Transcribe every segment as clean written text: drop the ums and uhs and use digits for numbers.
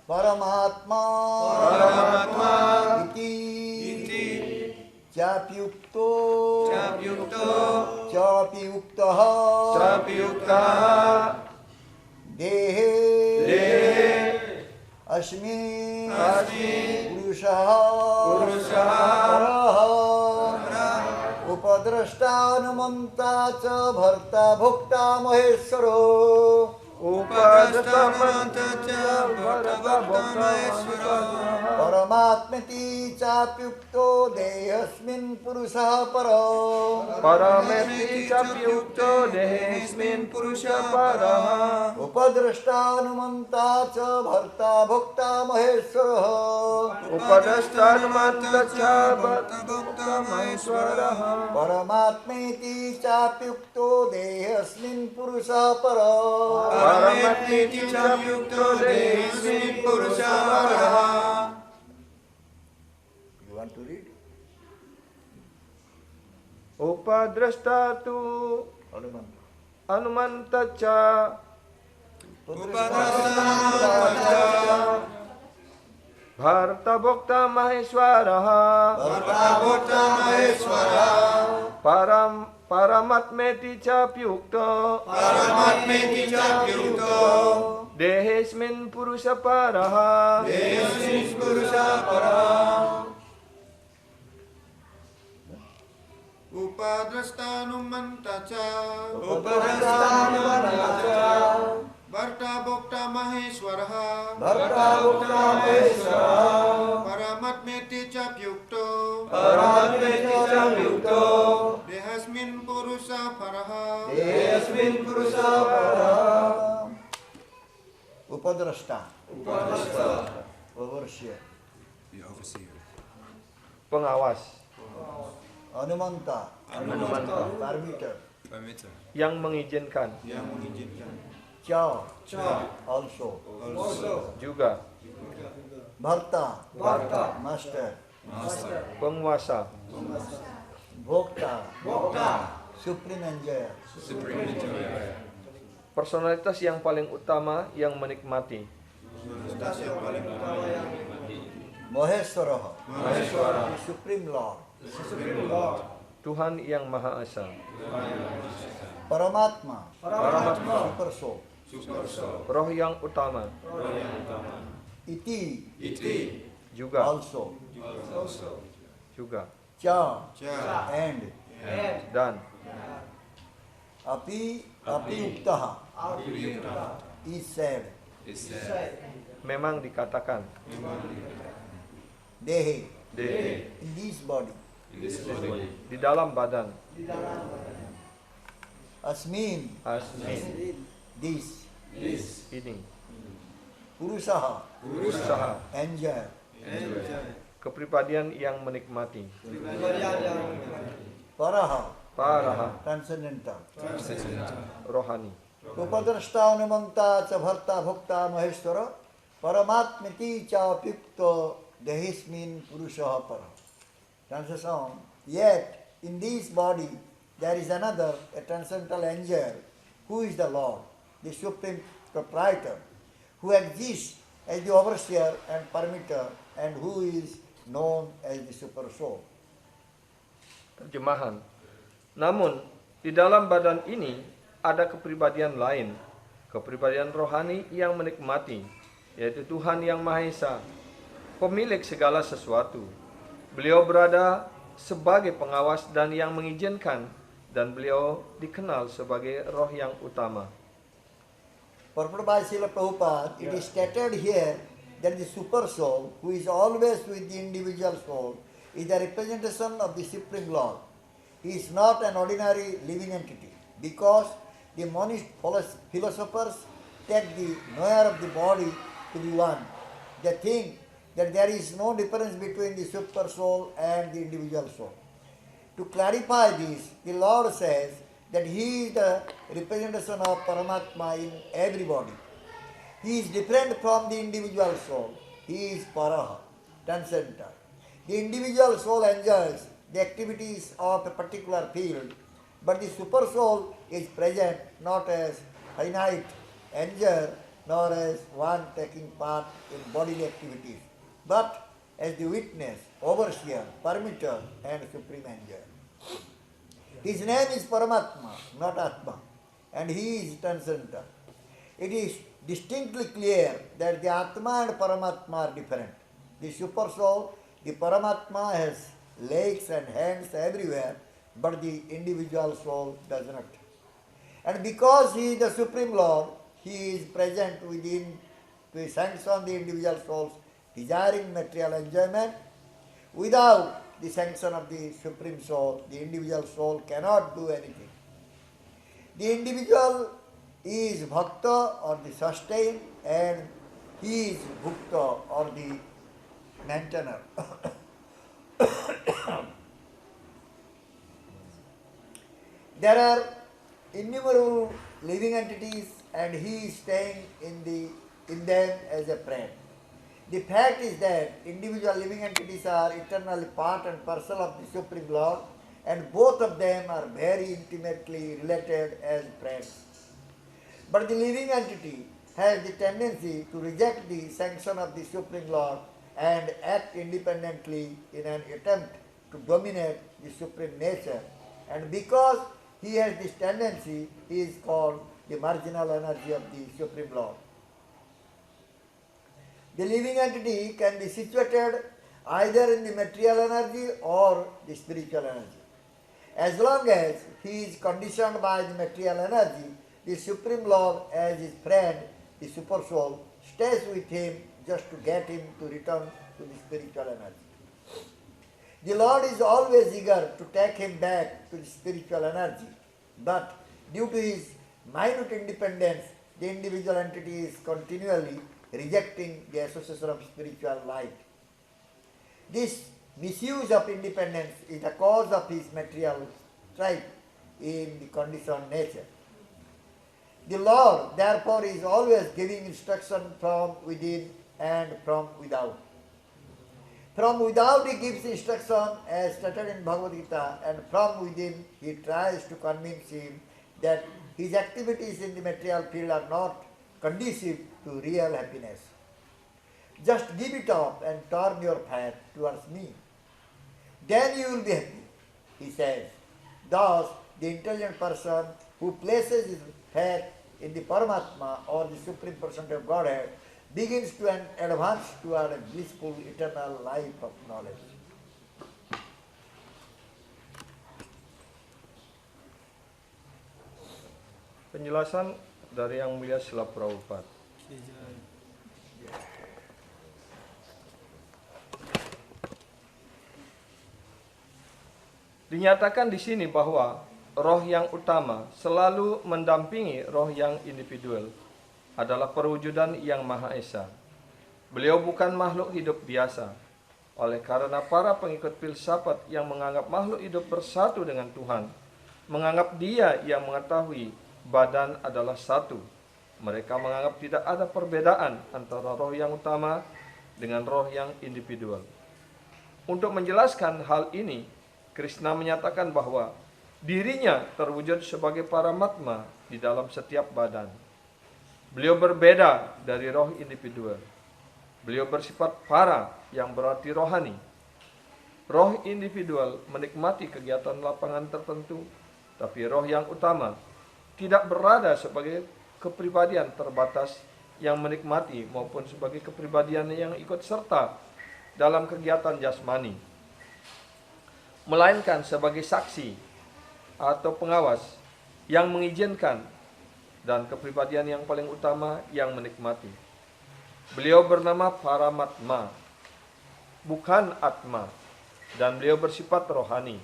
परमात्मा इति चाप्युक्तो चाप्युक्तः देहे अस्मिन् पुरुषः परः उपद्रष्टानुमन्ता च भर्ता भोक्ता महेश्वरो परमात्मेति चाप्युक्तो देहेऽस्मिन् पुरुषः परः उपद्रष्टानुमन्ता च भर्ता भोक्ता महेश्वरः परमात्मेति चाप्युक्तो देहेऽस्मिन् पुरुषः परः You want to read? Upadrastatu Anumantacha Bharta Bhokta Maheshwaraha Paramatmeti Chapyukto Dehesmin Purusha Paraha Upadrastanumantacha Bharta Bhokta Maheshwaraha Paramatmeti Chapyukto Dehasmin Purusha Paraha Upadrashta Overseer Pengawas Anumanta Permitter yang mengizinkan Cha Also juga Bharta Master penguasa Bhokta Supreme Enjoyer personalitas yang paling utama yang menikmati Maheshwara Supreme Lord Tuhan yang Maha Esa Paramatma Super Soul roh yang utama Iti juga Cha and dan Api Uktaha is said memang dikatakan Dehe di in this body dalam badan Asmin this ini Purusaha usaha Enjoy kepribadian yang menikmati Paraha Transcendental Transcendental rohani Upadrashtaunamanta cha bharta bhokta maheshwara Paramatmeti chapyukto dehismin purushaha para. Translation. Yet in this body there is another, a transcendental angel, who is the Lord, the supreme proprietor, who exists as the overseer and permitter, and who is known as the super soul. Terjemahan. Namun di dalam badan ini ada kepribadian lain, kepribadian rohani yang menikmati, yaitu Tuhan yang Maha Esa, pemilik segala sesuatu. Beliau berada sebagai pengawas dan yang mengizinkan, dan beliau dikenal sebagai roh yang utama. Purported by Srila Prabhupada, it is stated here that the super soul, who is always with the individual soul, is the representation of the Supreme Lord. He is not an ordinary living entity, because the monist philosophers take the knower of the body to be one. They think that there is no difference between the super soul and the individual soul. To clarify this, the Lord says that He is the representation of Paramatma in everybody. He is different from the individual soul. He is Paraha, transcendental. The individual soul enjoys the activities of a particular field, But the super soul is present not as finite angel nor as one taking part in bodily activities, but as the witness, overseer, permitter, and supreme angel. His name is Paramatma, not Atma, and he is transcendental. It is distinctly clear that the Atma and Paramatma are different. The super soul, the Paramatma, has legs and hands everywhere, but the individual soul does not. And because he is the Supreme Lord, he is present within to sanction the individual soul's desiring material enjoyment. Without the sanction of the Supreme Soul, the individual soul cannot do anything. The individual is bhakta or the sustained, and he is bhukta or the maintainer. There are innumerable living entities, and he is staying in them as a friend. The fact is that individual living entities are eternally part and parcel of the Supreme Lord, and both of them are very intimately related as friends. But the living entity has the tendency to reject the sanction of the Supreme Lord and act independently in an attempt to dominate the Supreme Nature, and because he has this tendency, he is called the marginal energy of the Supreme Lord. The living entity can be situated either in the material energy or the spiritual energy. As long as he is conditioned by the material energy, the Supreme Lord, as his friend, the Super Soul, stays with him just to get him to return to the spiritual energy. The Lord is always eager to take him back to the spiritual energy, but due to his minute independence, the individual entity is continually rejecting the association of spiritual light. This misuse of independence is the cause of his material strife in the conditioned nature. The Lord, therefore, is always giving instruction from within and from without. From without he gives instruction as stated in Bhagavad Gita, and from within he tries to convince him that his activities in the material field are not conducive to real happiness. Just give it up and turn your path towards me. Then you will be happy, he says. Thus, the intelligent person who places his faith in the Paramatma or the Supreme Personality of Godhead begins to advance toward a blissful eternal life of knowledge. Penjelasan dari Yang Mulia Srila Prabhupada. Dinyatakan di sini bahwa roh yang utama selalu mendampingi roh yang individual adalah perwujudan yang Maha Esa. Beliau bukan makhluk hidup biasa. Oleh karena para pengikut filsafat yang menganggap makhluk hidup bersatu dengan Tuhan, menganggap Dia yang mengetahui badan adalah satu. Mereka menganggap tidak ada perbedaan antara roh yang utama dengan roh yang individual. Untuk menjelaskan hal ini, Krishna menyatakan bahwa dirinya terwujud sebagai Paramatma di dalam setiap badan. Beliau berbeda dari roh individual. Beliau bersifat para, yang berarti rohani. Roh individual menikmati kegiatan lapangan tertentu, tapi roh yang utama tidak berada sebagai kepribadian terbatas yang menikmati maupun sebagai kepribadian yang ikut serta dalam kegiatan jasmani, melainkan sebagai saksi atau pengawas yang mengizinkan dan kepribadian yang paling utama yang menikmati. Beliau bernama Paramatma, bukan Atma, dan beliau bersifat rohani.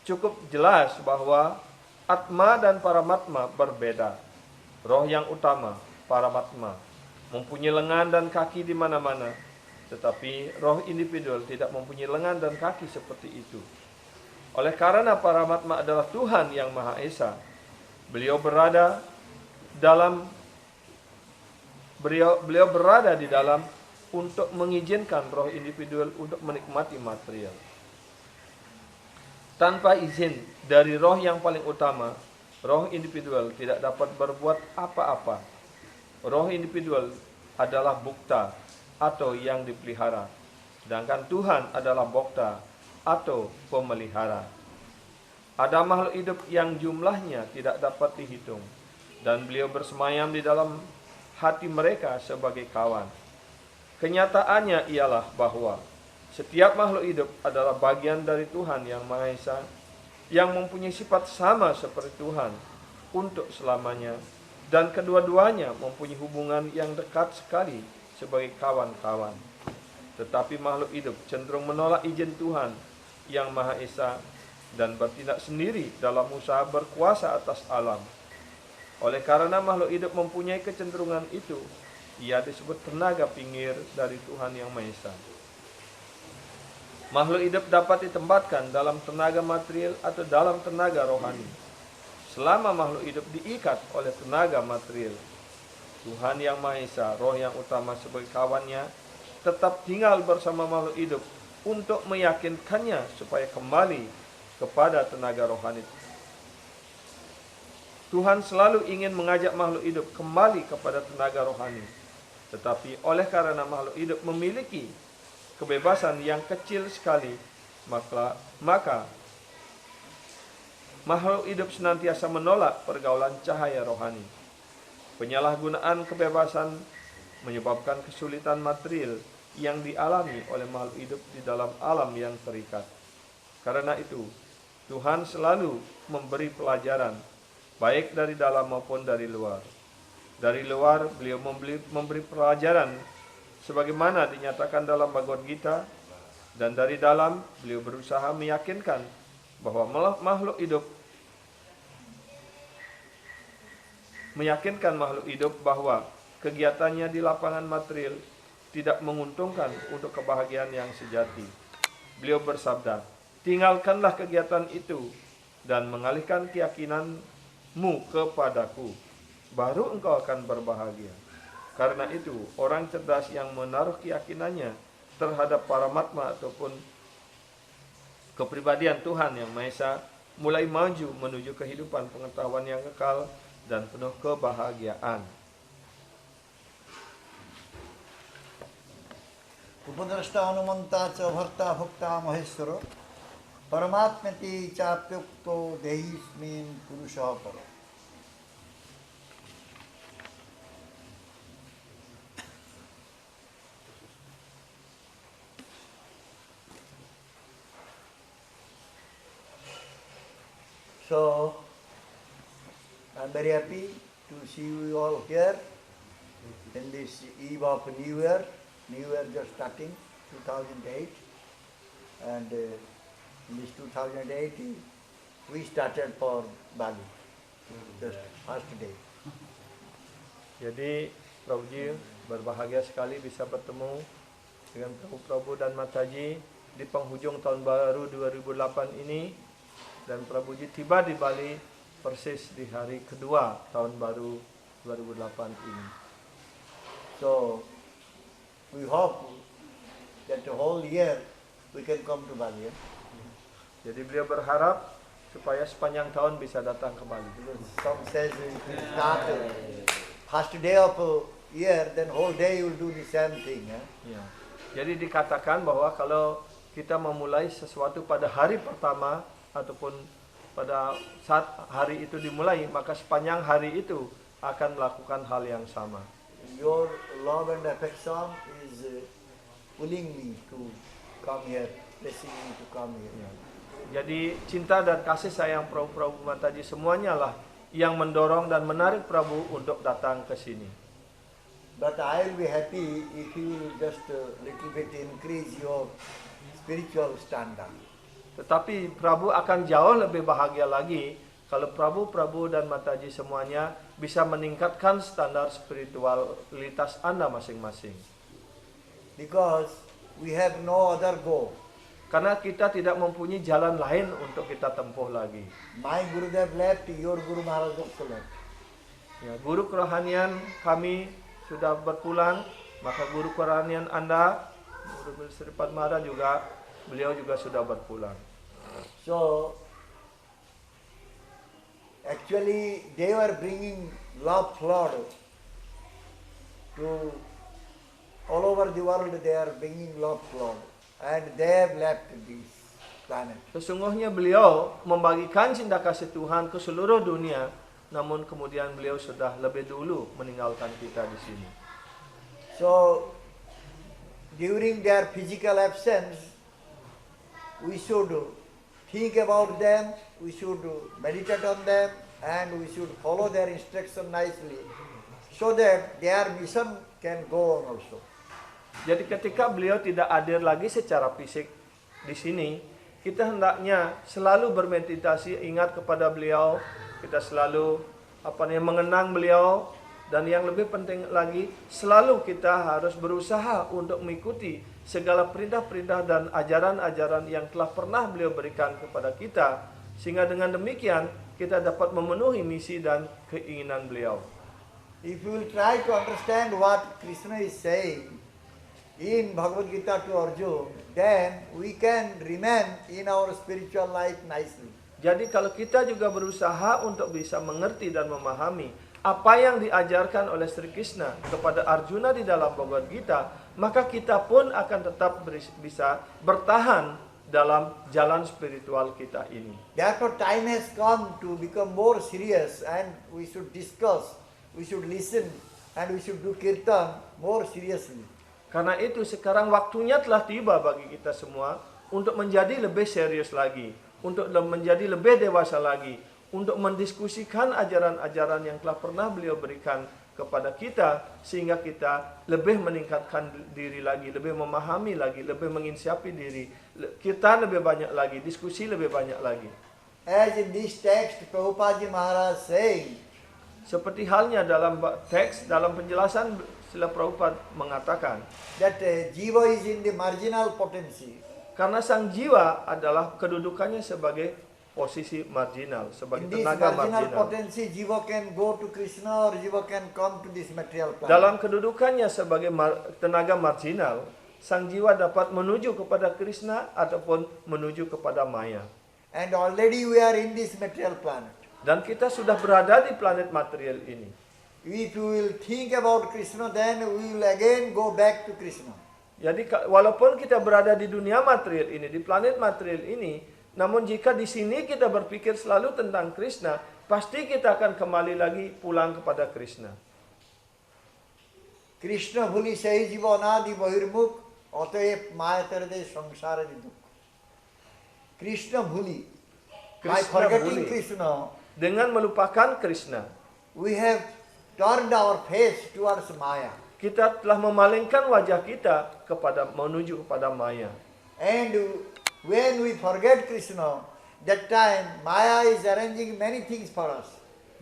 Cukup jelas bahwa Atma dan Paramatma berbeda. Roh yang utama, Paramatma, mempunyai lengan dan kaki di mana-mana, tetapi roh individual tidak mempunyai lengan dan kaki seperti itu. Oleh karena Paramatma adalah Tuhan yang Maha Esa, beliau berada di dalam untuk mengizinkan roh individual untuk menikmati material. Tanpa izin dari roh yang paling utama, roh individual tidak dapat berbuat apa-apa. Roh individual adalah bukta atau yang dipelihara, sedangkan Tuhan adalah bokta atau pemelihara. Ada makhluk hidup yang jumlahnya tidak dapat dihitung, dan beliau bersemayam di dalam hati mereka sebagai kawan. Kenyataannya ialah bahwa setiap makhluk hidup adalah bagian dari Tuhan yang Maha Esa, yang mempunyai sifat sama seperti Tuhan untuk selamanya, dan kedua-duanya mempunyai hubungan yang dekat sekali sebagai kawan-kawan. Tetapi makhluk hidup cenderung menolak izin Tuhan yang Maha Esa dan bertindak sendiri dalam usaha berkuasa atas alam. Oleh karena makhluk hidup mempunyai kecenderungan itu, ia disebut tenaga pinggir dari Tuhan yang Maha Esa. Makhluk hidup dapat ditempatkan dalam tenaga material atau dalam tenaga rohani. Selama makhluk hidup diikat oleh tenaga material, Tuhan yang Maha Esa, roh yang utama sebagai kawannya, tetap tinggal bersama makhluk hidup untuk meyakinkannya supaya kembali kepada tenaga rohani. Tuhan selalu ingin mengajak makhluk hidup kembali kepada tenaga rohani. Tetapi oleh karena makhluk hidup memiliki kebebasan yang kecil sekali, maka makhluk hidup senantiasa menolak pergaulan cahaya rohani. Penyalahgunaan kebebasan menyebabkan kesulitan material yang dialami oleh makhluk hidup di dalam alam yang terikat. Karena itu, Tuhan selalu memberi pelajaran, baik dari dalam maupun dari luar. Dari luar, beliau memberi pelajaran sebagaimana dinyatakan dalam Bhagavad Gita, dan dari dalam beliau berusaha meyakinkan bahwa makhluk hidup bahwa kegiatannya di lapangan material tidak menguntungkan untuk kebahagiaan yang sejati. Beliau bersabda, "Tinggalkanlah kegiatan itu dan mengalihkan keyakinanmu kepadaku, baru engkau akan berbahagia." Karena itu, orang cerdas yang menaruh keyakinannya terhadap paramatma ataupun kepribadian Tuhan yang Maha Esa mulai maju menuju kehidupan pengetahuan yang kekal dan penuh kebahagiaan. Upadrashta Hanumanta ca bharta bhakta maheshwara paramatmati chapyukto dehismin purusha para. So, I'm very happy to see you all here in this eve of New Year. New Year just starting, 2008. And in this 2008, we started for Bali, just first day. Jadi, Prabhuji berbahagia sekali bisa bertemu dengan Prabhu dan Mataji di penghujung tahun baru 2008 ini. Dan Prabhuji tiba di Bali persis di hari kedua tahun baru 2008 ini. So, we hope that the whole year we can come to Bali. Jadi beliau berharap supaya sepanjang tahun bisa datang ke Bali. Because some says if it's not first day of year, then whole day you will do the same thing. Ya. Jadi dikatakan bahwa kalau kita memulai sesuatu pada hari pertama ataupun pada saat hari itu dimulai, maka sepanjang hari itu akan melakukan hal yang sama. Your love and affection is pulling me to come here, blessing me to come here. Ya. Jadi cinta dan kasih sayang Prabhu Mataji semuanya lah yang mendorong dan menarik Prabhu untuk datang ke sini. But I will be happy if you will just little bit increase your spiritual standard. Tetapi Prabhu akan jauh lebih bahagia lagi kalau Prabhu dan Mataji semuanya bisa meningkatkan standar spiritualitas Anda masing-masing. Because we have no other goal. Karena kita tidak mempunyai jalan lain untuk kita tempuh lagi. My Gurudev left, your Guru Maharaj also left. Ya, guru kerohanian kami sudah berpulang, maka guru kerohanian Anda, Guru Sri Padmara juga, beliau juga sudah berpulang. So, actually, they were bringing love flood to all over the world. They are bringing love flood, and they have left this planet. Sesungguhnya beliau membagikan cinta kasih Tuhan ke seluruh dunia, namun kemudian beliau sudah lebih dulu meninggalkan kita di sini. So, during their physical absence, we should think about them, we should meditate on them, and we should follow their instruction nicely, so that their mission can go on also. Jadi ketika beliau tidak hadir lagi secara fisik di sini, kita hendaknya selalu bermeditasi, ingat kepada beliau, kita selalu mengenang beliau, dan yang lebih penting lagi, selalu kita harus berusaha untuk mengikuti segala perintah-perintah dan ajaran-ajaran yang telah pernah beliau berikan kepada kita, sehingga dengan demikian kita dapat memenuhi misi dan keinginan beliau. If you will try to understand what Krishna is saying in Bhagavad Gita to Arjuna, then we can remain in our spiritual life nicely. Jadi kalau kita juga berusaha untuk bisa mengerti dan memahami apa yang diajarkan oleh Sri Krishna kepada Arjuna di dalam Bhagavad Gita, maka kita pun akan tetap bisa bertahan dalam jalan spiritual kita ini. Therefore, time has come to become more serious, and we should discuss, we should listen, and we should do kirtan more seriously. Karena itu sekarang waktunya telah tiba bagi kita semua untuk menjadi lebih serius lagi, untuk menjadi lebih dewasa lagi, untuk mendiskusikan ajaran-ajaran yang telah pernah beliau berikan kepada kita, sehingga kita lebih meningkatkan diri lagi, lebih memahami lagi, lebih menginsiapi diri, kita lebih banyak lagi, diskusi lebih banyak lagi. As in this text, Prabhupada Ji Maharaj saying, seperti halnya dalam teks, dalam penjelasan Srila Prabhupada mengatakan, that jiva is in the marginal potency. Karena sang jiwa adalah kedudukannya sebagai posisi marginal, sebagai In this tenaga marginal marginal. potency, jiva can go to Krishna or jiva can come to this material planet. Dalam kedudukannya sebagai tenaga marginal, sang jiwa dapat menuju kepada Krishna ataupun menuju kepada Maya. And already we are in this material planet. Dan kita sudah berada di planet material ini. If we will think about Krishna, then we will again go back to Krishna. Jadi walaupun kita berada di dunia material ini, di planet material ini, namun jika di sini kita berpikir selalu tentang Krishna, pasti kita akan kembali lagi pulang kepada Krishna. Krishna bhuli sahi jiva anadi bahirmukh ataep mayatarde samsara dukh. Krishna bhuli. By Krishna forgetting bhuli. Krishna, Dengan melupakan Krishna, we have turned our face towards Maya. kita telah memalingkan wajah kita menuju kepada Maya. And when we forget Krishna, that time Maya is arranging many things for us.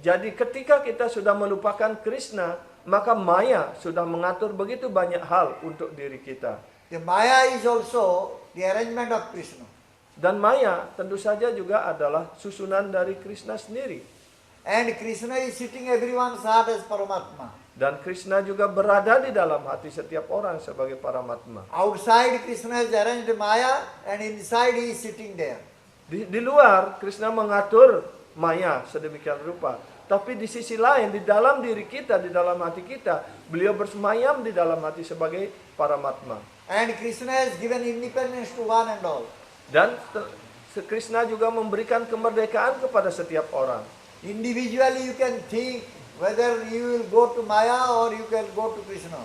Jadi ketika kita sudah melupakan Krishna, maka Maya sudah mengatur begitu banyak hal untuk diri kita. The Maya is also the arrangement of Krishna. Dan Maya tentu saja juga adalah susunan dari Krishna sendiri. And Krishna is sitting everyone's heart as Paramatma. Dan Krishna juga berada di dalam hati setiap orang sebagai Paramatma. Outside Krishna has arranged Maya, and inside he is sitting there. Di luar Krishna mengatur Maya sedemikian rupa. Tapi di sisi lain, di dalam diri kita, di dalam hati kita, beliau bersemayam di dalam hati sebagai Paramatma. And Krishna has given independence to one and all. Dan Krishna juga memberikan kemerdekaan kepada setiap orang. Individually you can think whether you will go to Maya or you can go to Krishna.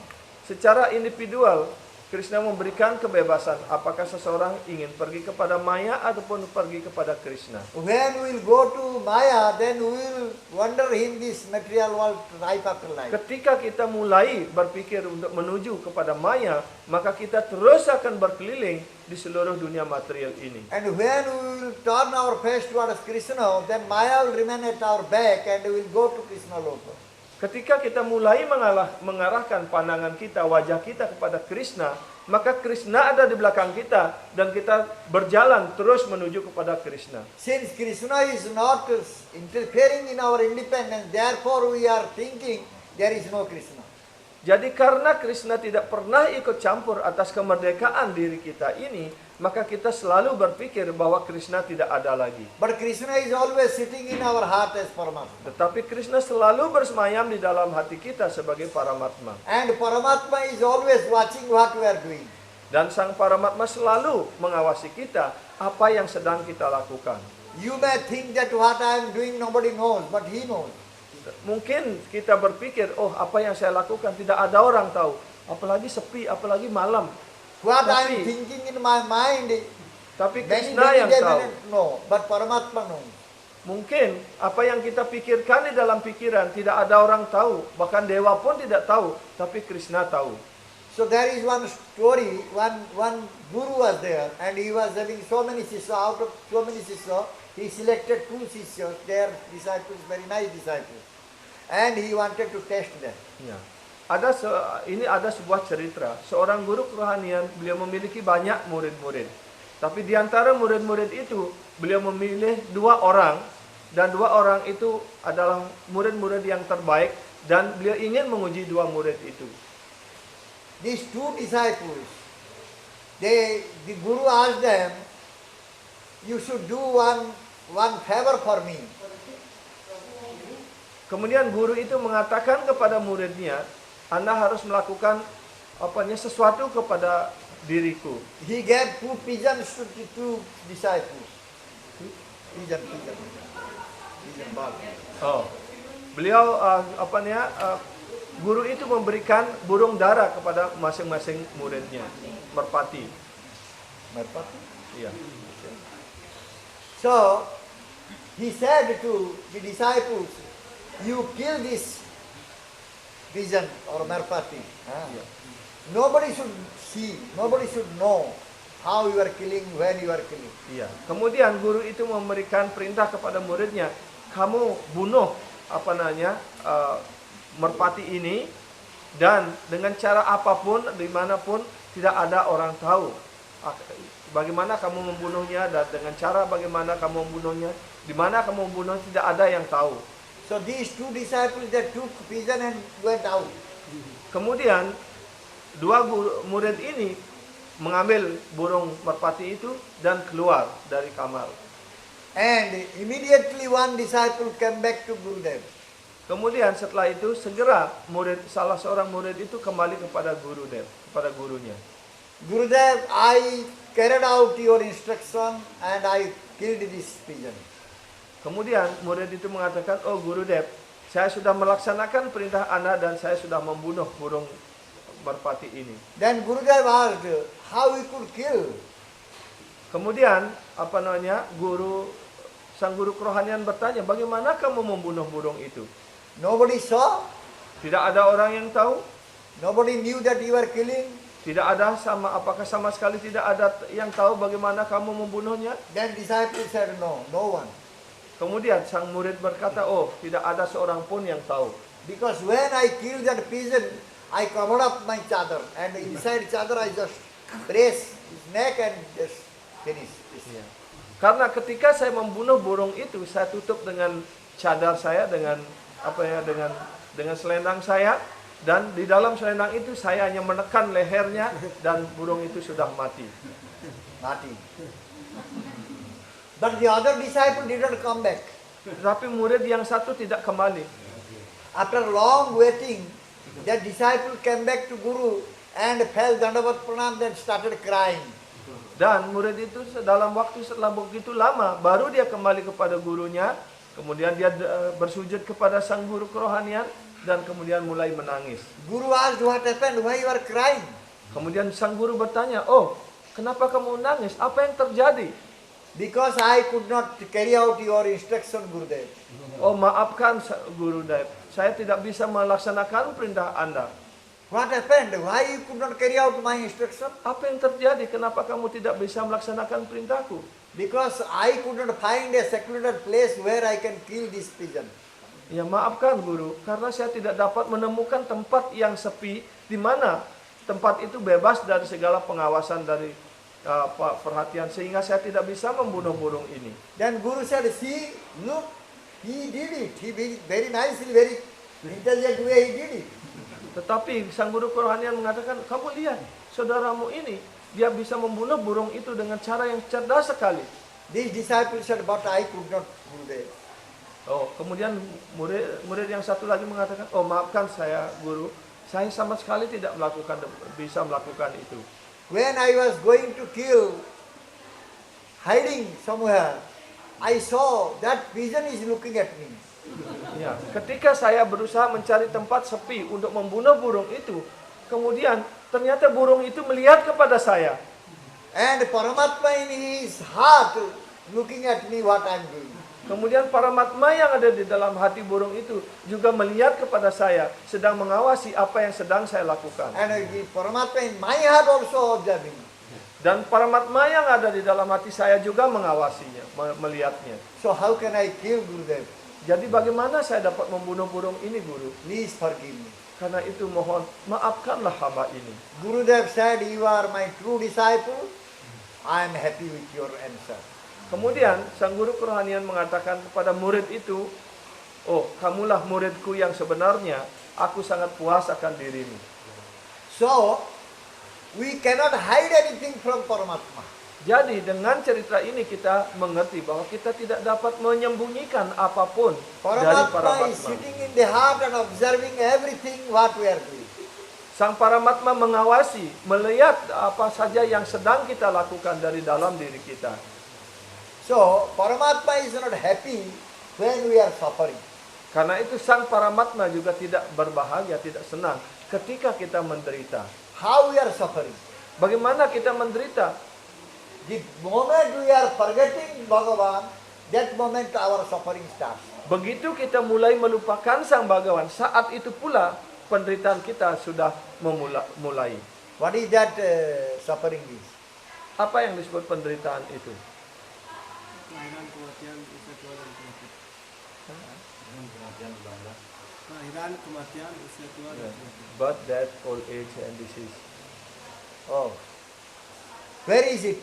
Secara individual, Krishna memberikan kebebasan apakah seseorang ingin pergi kepada Maya ataupun pergi kepada Krishna. When we will go to Maya, then we will wander in this material world life after life. Ketika kita mulai berpikir untuk menuju kepada Maya, maka kita terus akan berkeliling di seluruh dunia material ini. And when we will turn our face towards Krishna, then Maya will remain at our back and we will go to Krishna Loka. Ketika kita mulai mengarahkan pandangan kita, wajah kita kepada Krishna, maka Krishna ada di belakang kita dan kita berjalan terus menuju kepada Krishna. Since Krishna is not interfering in our independence, therefore we are thinking there is no Krishna. Jadi karena Krishna tidak pernah ikut campur atas kemerdekaan diri kita ini, maka kita selalu berpikir bahwa Krishna tidak ada lagi. But Krishna is always sitting in our heart as Paramatma. Tetapi Krishna selalu bersemayam di dalam hati kita sebagai Paramatma. And Paramatma is always watching what we are doing. Dan Sang Paramatma selalu mengawasi kita apa yang sedang kita lakukan. You may think that what I am doing nobody knows, but He knows. Mungkin kita berpikir, oh apa yang saya lakukan tidak ada orang tahu. Apalagi sepi, apalagi malam. What I am Tapi- thinking in my mind, Tapi many, Krishna many yang they tahu. may not know, but Paramatma knows. Mungkin apa yang kita pikirkan di dalam pikiran tidak ada orang tahu. Bahkan dewa pun tidak tahu. Tapi Krishna tahu. So there is one story, one guru was there and he was having so many sisya, out of so many sisya, he selected 2 sisyas, their disciples, very nice disciples. And he wanted to test them. Ya. Ini ada sebuah cerita. Seorang guru kerohanian, beliau memiliki banyak murid-murid. Tapi di antara murid-murid itu, beliau memilih 2 orang. Dan 2 orang itu adalah murid-murid yang terbaik. Dan beliau ingin menguji 2 murid itu. These 2 disciples, the guru asked them, you should do one favor for me. Kemudian guru itu mengatakan kepada muridnya, Anda harus melakukan sesuatu kepada diriku. He gave 2 pigeons to the 2 disciples. Pigeon ball. Oh, beliau guru itu memberikan burung dara kepada masing-masing muridnya, merpati. Merpati? Iya. So, he said to the disciples, you kill this pigeon or merpati. Nobody should see, nobody should know how you are killing, when you are killing. Iya. Kemudian guru itu memberikan perintah kepada muridnya, kamu bunuh merpati ini dan dengan cara apapun, dimanapun tidak ada orang tahu bagaimana kamu membunuhnya dan dengan cara bagaimana kamu membunuhnya, di mana kamu membunuh tidak ada yang tahu. So these 2 disciples, they took pigeon and went out. Kemudian 2 murid ini mengambil burung merpati itu dan keluar dari kamar. And immediately one disciple came back to Gurudev. Kemudian setelah itu segera salah seorang murid itu kembali kepada kepada gurunya. Gurudev, I carried out your instruction and I killed this pigeon. Kemudian murid itu mengatakan, oh Gurudev, saya sudah melaksanakan perintah Anda dan saya sudah membunuh burung merpati ini. Then Gurudev asked, how we could kill? Kemudian sang guru kerohanian bertanya, bagaimana kamu membunuh burung itu? Nobody saw, Tidak ada orang yang tahu, nobody knew that you were killing. tidak ada apakah sama sekali tidak ada yang tahu bagaimana kamu membunuhnya? Then disciples said, no one. Kemudian sang murid berkata, oh tidak ada seorang pun yang tahu. Because when I killed that pigeon, I covered up my chadar and inside chadar I just press his neck and just finish. Karena ketika saya membunuh burung itu, saya tutup dengan cadar saya, dengan selendang saya, dan di dalam selendang itu saya hanya menekan lehernya dan burung itu sudah mati. Mati. But the other disciple didn't come back. Tapi murid yang satu tidak kembali. After long waiting, that disciple came back to Guru and fell Dandavat Pranam, then started crying. Dan murid itu dalam waktu setelah begitu lama, baru dia kembali kepada gurunya. Kemudian dia bersujud kepada sang guru kerohanian dan kemudian mulai menangis. Guru asked, what happened? Why you are crying? Kemudian sang guru bertanya, oh kenapa kamu menangis? Apa yang terjadi? Because I could not carry out your instruction, Gurudev. Oh maafkan Gurudev, saya tidak bisa melaksanakan perintah Anda. What happened? Why you could not carry out my instruction? Apa yang terjadi? Kenapa kamu tidak bisa melaksanakan perintahku? Because I could not find a secluded place where I can kill this pigeon. Ya maafkan guru, karena saya tidak dapat menemukan tempat yang sepi di mana tempat itu bebas dari segala pengawasan dari perhatian sehingga saya tidak bisa membunuh burung ini. Then Guru said, see, look, he did it. He very nicely, very intelligent way he did it. Tetapi sang guru kerohanian mengatakan, kamu lihat saudaramu ini dia bisa membunuh burung itu dengan cara yang cerdas sekali. These disciples said, but I could not do that. Oh, kemudian murid yang satu lagi mengatakan, oh maafkan saya guru, saya sama sekali tidak bisa melakukan itu. When I was going to kill, hiding somewhere, I saw that pigeon is looking at me. Ya, ketika saya berusaha mencari tempat sepi untuk membunuh burung itu, kemudian ternyata burung itu melihat kepada saya. And Paramatma in his heart looking at me what I'm doing. Kemudian Paramatma yang ada di dalam hati burung itu juga melihat kepada saya, sedang mengawasi apa yang sedang saya lakukan. And the Paramatma in my heart also observing. Dan Paramatma yang ada di dalam hati saya juga mengawasinya, melihatnya. So how can I kill Gurudev? Jadi bagaimana saya dapat membunuh burung ini, Guru? Please forgive me. Karena itu mohon maafkanlah hamba ini. Gurudev said, you are my true disciple. I am happy with your answer. Kemudian sang guru kerohanian mengatakan kepada murid itu, oh kamulah muridku yang sebenarnya, aku sangat puas akan dirimu. So, we cannot hide anything from Paramatma. Jadi dengan cerita ini kita mengerti bahwa kita tidak dapat menyembunyikan apapun dari Paramatma is Paramatma. sitting in the heart and observing everything what we are doing. Sang Paramatma mengawasi, melihat apa saja yang sedang kita lakukan dari dalam diri kita. So, Paramatma is not happy when we are suffering. Karena itu sang Paramatma juga tidak berbahagia, tidak senang ketika kita menderita. How we are suffering? Bagaimana kita menderita? The moment we are forgetting Bhagavan, that moment our suffering starts. Begitu kita mulai melupakan sang Bhagawan, saat itu pula penderitaan kita sudah mulai. What is that suffering is? Apa yang disebut penderitaan itu? Kelahiran, kematian, usia tua dan penyakit. Kelahiran, kematian, usia tua dan penyakit. Birth, death, old age, and disease. Oh. Where is it?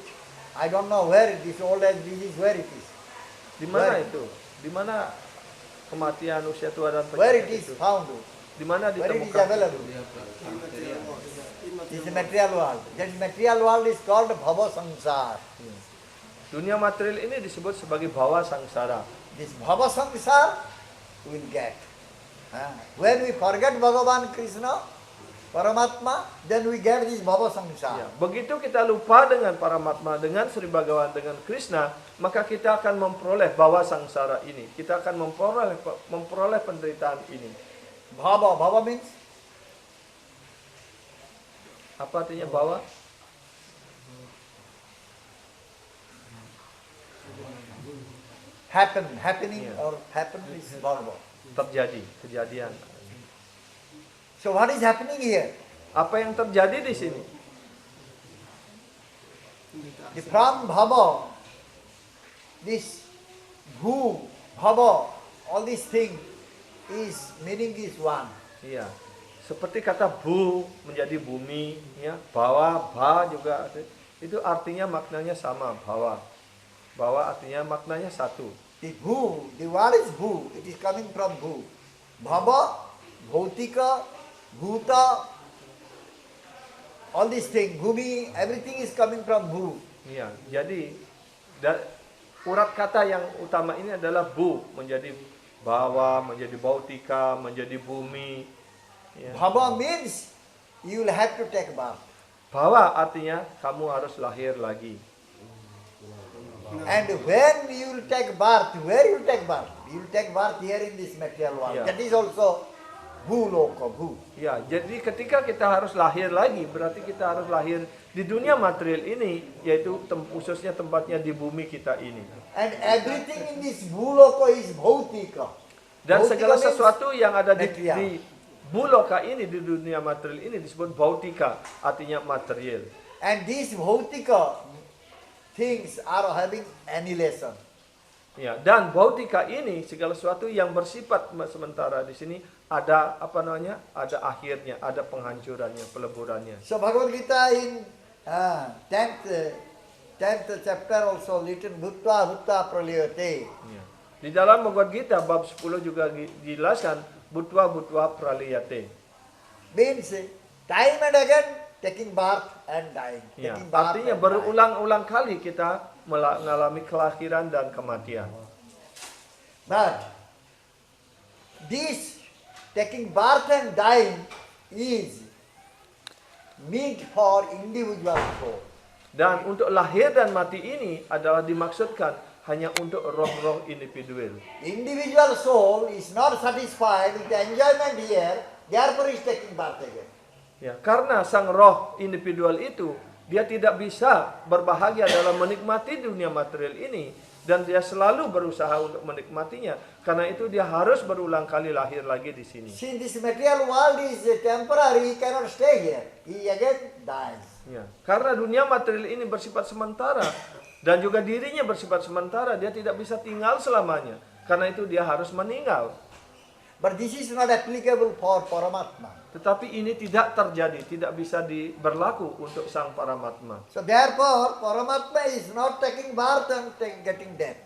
I don't know where this old age disease, where it is. Di mana Where? itu? Di mana kematian, usia tua, dan Where it penyakit is itu? found. Di mana Where it is ditemukan? available. Immaterial world. This material world. That material world is called Bhava Sansar. Dunia material ini disebut sebagai bhawa sangsara. This Bhava Sansar will get. When we forget Bhagavan Krishna, Paramatma, then we get this Bhava Ya, Sansar. begitu kita lupa dengan Paramatma, dengan Sri Bhagawan, dengan Krishna, maka kita akan memperoleh bhawa sangsara ini. Kita akan memperoleh penderitaan ini. Bhava means Apa artinya bhawa? happening Yeah. or happen is Bhava. Terjadi, kejadian. So what is happening here? Apa yang terjadi di sini? The from Bhava, this Bhu, Bhava, all these things is meaning is one. Iya. Seperti kata bu menjadi bumi, ya. Bhawa, bha juga itu artinya maknanya sama, bhawa. Bhawa artinya maknanya satu. The Bhu, the word is Bhu, it is coming from Bhu. Bhava, Bhautika, Bhuta, all these things, Bhumi, everything is coming from Bhu. Iya. Jadi urat kata yang utama ini adalah bu, menjadi bhawa, menjadi bhautika, menjadi bumi. Ya. Bhava means you will have to take birth. Bhawa artinya kamu harus lahir lagi. And when you will take birth, where you will take birth? You will take birth here in this material world. Yeah. That is also Bhu Loka, Bhu. Ya, jadi ketika kita harus lahir lagi, berarti kita harus lahir di dunia material ini, yaitu khususnya tempatnya di bumi kita ini. And everything in this Bhu Loka is Bhautika. Dan Bhautika segala means sesuatu yang ada di material. buloka ini, di dunia material ini disebut bhautika, artinya material. And these Bhautika things are having annihilation. Ya, dan bhautika ini segala sesuatu yang bersifat sementara di sini ada apa namanya? Ada akhirnya, ada penghancurannya, peleburannya. So Bhagavad Gita in 10th chapter also written Bhutta Bhutta Pralayate. Ya. Di dalam Bhagavad Gita bab 10 juga dijelaskan Bhutva Bhutva Praliyate. Means time and again taking birth and dying. Ya, Taking birth artinya and dying. berulang-ulang kali kita mengalami kelahiran dan kematian. But this taking birth and dying is meant for individual soul. Dan untuk lahir dan mati ini adalah dimaksudkan hanya untuk roh-roh individual. Individual soul is not satisfied with the enjoyment here, therefore is taking birth again. Ya, karena sang roh individual itu dia tidak bisa berbahagia dalam menikmati dunia material ini dan dia selalu berusaha untuk menikmatinya. Karena itu dia harus berulang kali lahir lagi di sini. Since this material world is temporary, he cannot stay here. He again dies. Ya, karena dunia material ini bersifat sementara dan juga dirinya bersifat sementara, dia tidak bisa tinggal selamanya. Karena itu dia harus meninggal. But this is not applicable for Paramatma. Tetapi ini tidak terjadi, tidak bisa berlaku untuk sang Paramatma. So therefore, Paramatma is not taking birth and getting death.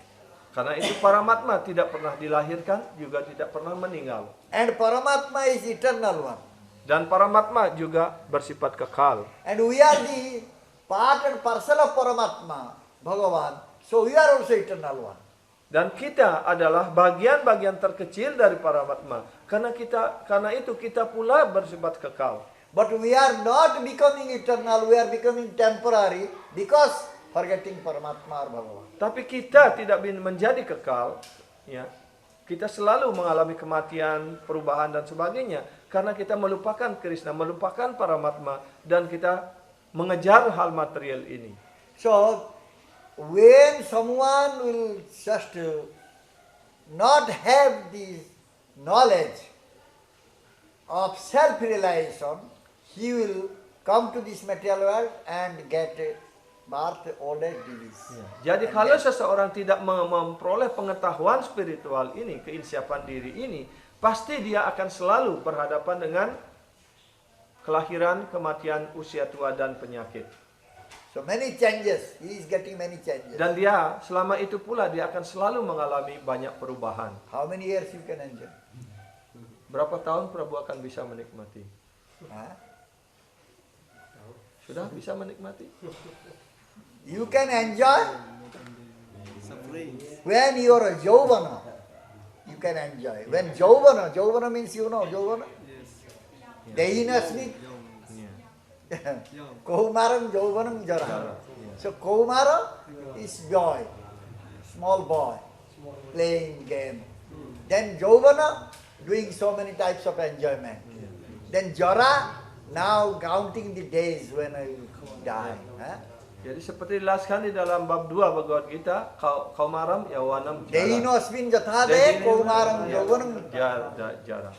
Karena itu Paramatma tidak pernah dilahirkan, juga tidak pernah meninggal. And Paramatma is eternal one. Dan Paramatma juga bersifat kekal. And we are the part and parcel of Paramatma, Bhagavan. So we are also eternal one. Dan kita adalah bagian-bagian terkecil dari Paramatma. Karena itu kita pula bersifat kekal. But we are not becoming eternal, we are becoming temporary because forgetting Paramatma or Bhagavan. Tapi kita tidak menjadi kekal, ya. Kita selalu mengalami kematian, perubahan dan sebagainya karena kita melupakan Krishna, melupakan Paramatma dan kita mengejar hal material ini. So when someone will just not have this knowledge of self-realization, he will come to this material world and get birth, old age, disease. Jadi kalau seseorang tidak memperoleh pengetahuan spiritual ini, keinsiapan diri ini, pasti dia akan selalu berhadapan dengan kelahiran, kematian, usia tua dan penyakit. So many changes, he is getting many changes. Dan dia selama itu pula dia akan selalu mengalami banyak perubahan. How many years you can enjoy? Berapa tahun Prabu akan bisa menikmati? Huh? Sudah bisa menikmati? You can enjoy Suffering. when you are a Jovana. You can enjoy. When Jovana means you know, Jovana. Yes. Dehinasmi. Young. Ya. Young. Kaumaram, Jovanam, Jara. Ya. So Kaumara is boy, small boy, playing game. Then Jovana doing so many types of enjoyment. Then Jara now counting the days when I will die. Huh? Jadi seperti dijelaskan di dalam bab 2 Bhagavad Gita, Kaumaram Yawanam Jara. Dehinosmin Jathade, Kaumaram, Jovanam. Jara.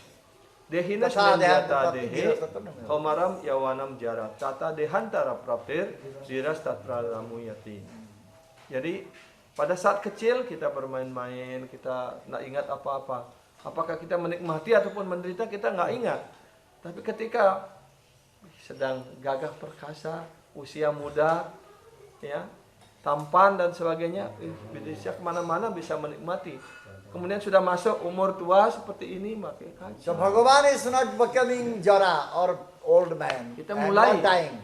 Dehinas Tata menjata dehanta dehe, praptir Kaumaram Yawanam Jara. Tata dehantara praptir, diras tatra ramuyati. Jadi pada saat kecil kita bermain-main, kita nggak ingat apa-apa. Apakah kita menikmati ataupun menderita kita nggak ingat. Tapi ketika sedang gagah perkasa, usia muda, ya, tampan dan sebagainya, bisa kemana-mana bisa menikmati. Kemudian sudah masuk umur tua seperti ini, maka So Bhagavan is not becoming Jara or old man. Kita and mulai. not dying.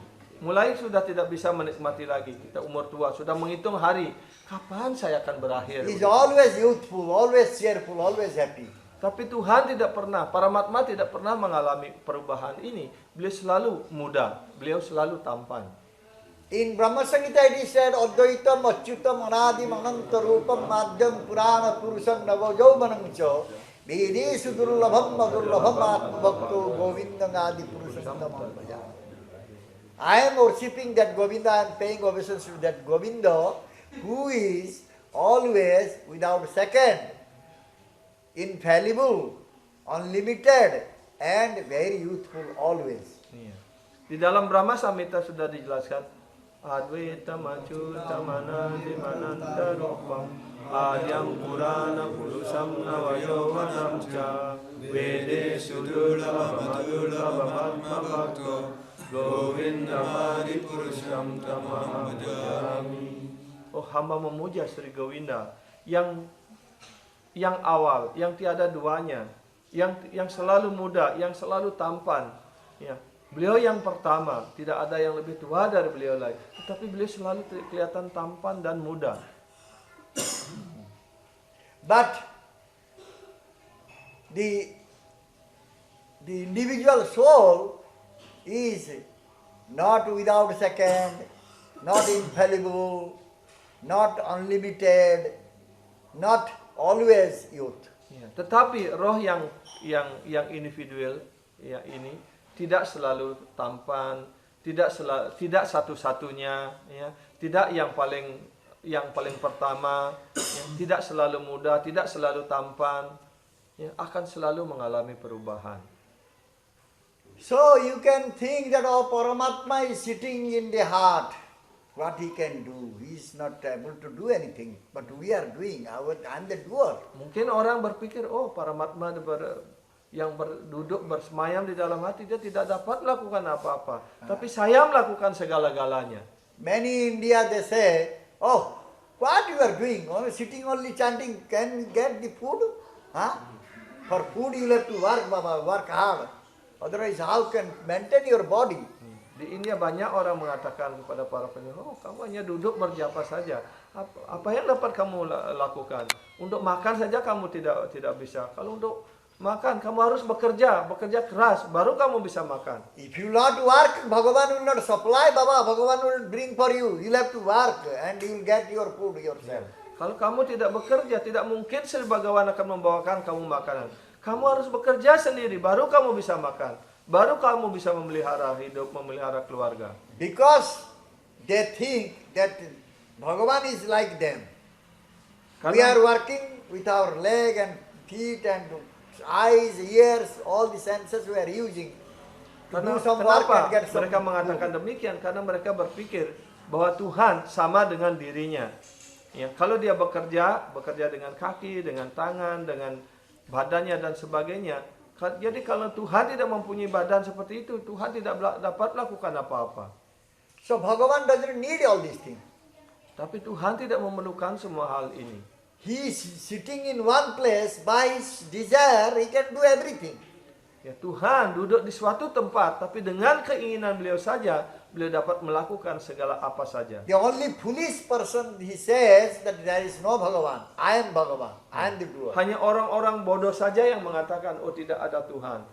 mulai sudah tidak bisa menikmati lagi. Kita umur tua, sudah menghitung hari, kapan saya akan berakhir. He is always youthful, always cheerful, always happy. Tapi Tuhan tidak pernah, Paramatma tidak pernah mengalami perubahan ini. Beliau selalu muda, beliau selalu tampan. In Brahma Samhita it is said, Advaitam, Achyutam, Anadim, Ananta Rupam, Madhyam, Purana, Purusam, Navajaumanam Cha, Vedesu Durlabham, Madurlabham, Atma Bhakto, Govindam, Adi Purusam, Tamam. I am worshipping that Govinda, I am paying obeisance to that Govinda, who is always, without second, infallible, unlimited, and very youthful always. Iya. Di dalam Brahma Samhita sudah dijelaskan, Advaita Machuta Manandi Mananda Rupam Adyam Purana Purusam Navayovanam Cha Vede Sudurlabha Madurlabha Matma Bhakto Govinda Madi Purusam Tamaham Bhajami. Oh, hamba memuja Sri Govinda yang awal, yang tiada duanya, yang selalu muda, yang selalu tampan, ya. Beliau yang pertama, tidak ada yang lebih tua dari beliau lagi. Tetapi beliau selalu kelihatan tampan dan muda. But the individual soul is not without second, not infallible, not unlimited, not always youth. Ya, tetapi roh yang individual ya ini tidak selalu tampan, tidak satu-satunya, ya, tidak yang paling pertama, ya, tidak selalu muda, tidak selalu tampan, ya, akan selalu mengalami perubahan. So you can think that Paramatma is sitting in the heart. What he can do? He is not able to do anything. But we are doing. I'm the doer. Mungkin orang berpikir, oh Paramatma yang berduduk bersemayam di dalam hati, dia tidak dapat melakukan apa-apa. Tapi saya melakukan segala-galanya. Many in India they say, oh, what you are doing? Oh, sitting only chanting, can you get the food? Huh? For food you have to work, Baba, work hard. Otherwise, how can maintain your body? Di India banyak orang mengatakan kepada para penyuluh, oh kamu hanya duduk berjapa saja. Apa yang dapat kamu lakukan? Untuk makan saja kamu tidak bisa. Kalau untuk makan, kamu harus bekerja keras, baru kamu bisa makan. If you not work, Bhagavan will not supply, Baba. Bhagavan will bring for you. You'll have to work and you will get your food yourself. Kalau kamu tidak bekerja, tidak mungkin Sri Bhagavan akan membawakan kamu makanan. Kamu harus bekerja sendiri, baru kamu bisa makan. Baru kamu bisa memelihara hidup, memelihara keluarga. Because they think that Bhagavan is like them. We are working with our leg and feet and eyes, ears, all the senses we are using. To do some work and get some mereka mengatakan demikian? Karena mereka berpikir bahwa Tuhan sama dengan dirinya. Ya, kalau dia bekerja dengan kaki, dengan tangan, dengan badannya dan sebagainya. Jadi kalau Tuhan tidak mempunyai badan seperti itu, Tuhan tidak dapat melakukan apa-apa. So Bhagavan doesn't need all these things. Tapi Tuhan tidak memerlukan semua hal ini. He is sitting in one place by his desire, he can do everything. Ya, Tuhan duduk di suatu tempat, tapi dengan keinginan beliau saja, beliau dapat melakukan segala apa saja. The only foolish person, he says that there is no Bhagavan. I am Bhagavan. I am the doer. Hanya orang-orang bodoh saja yang mengatakan, oh tidak ada Tuhan.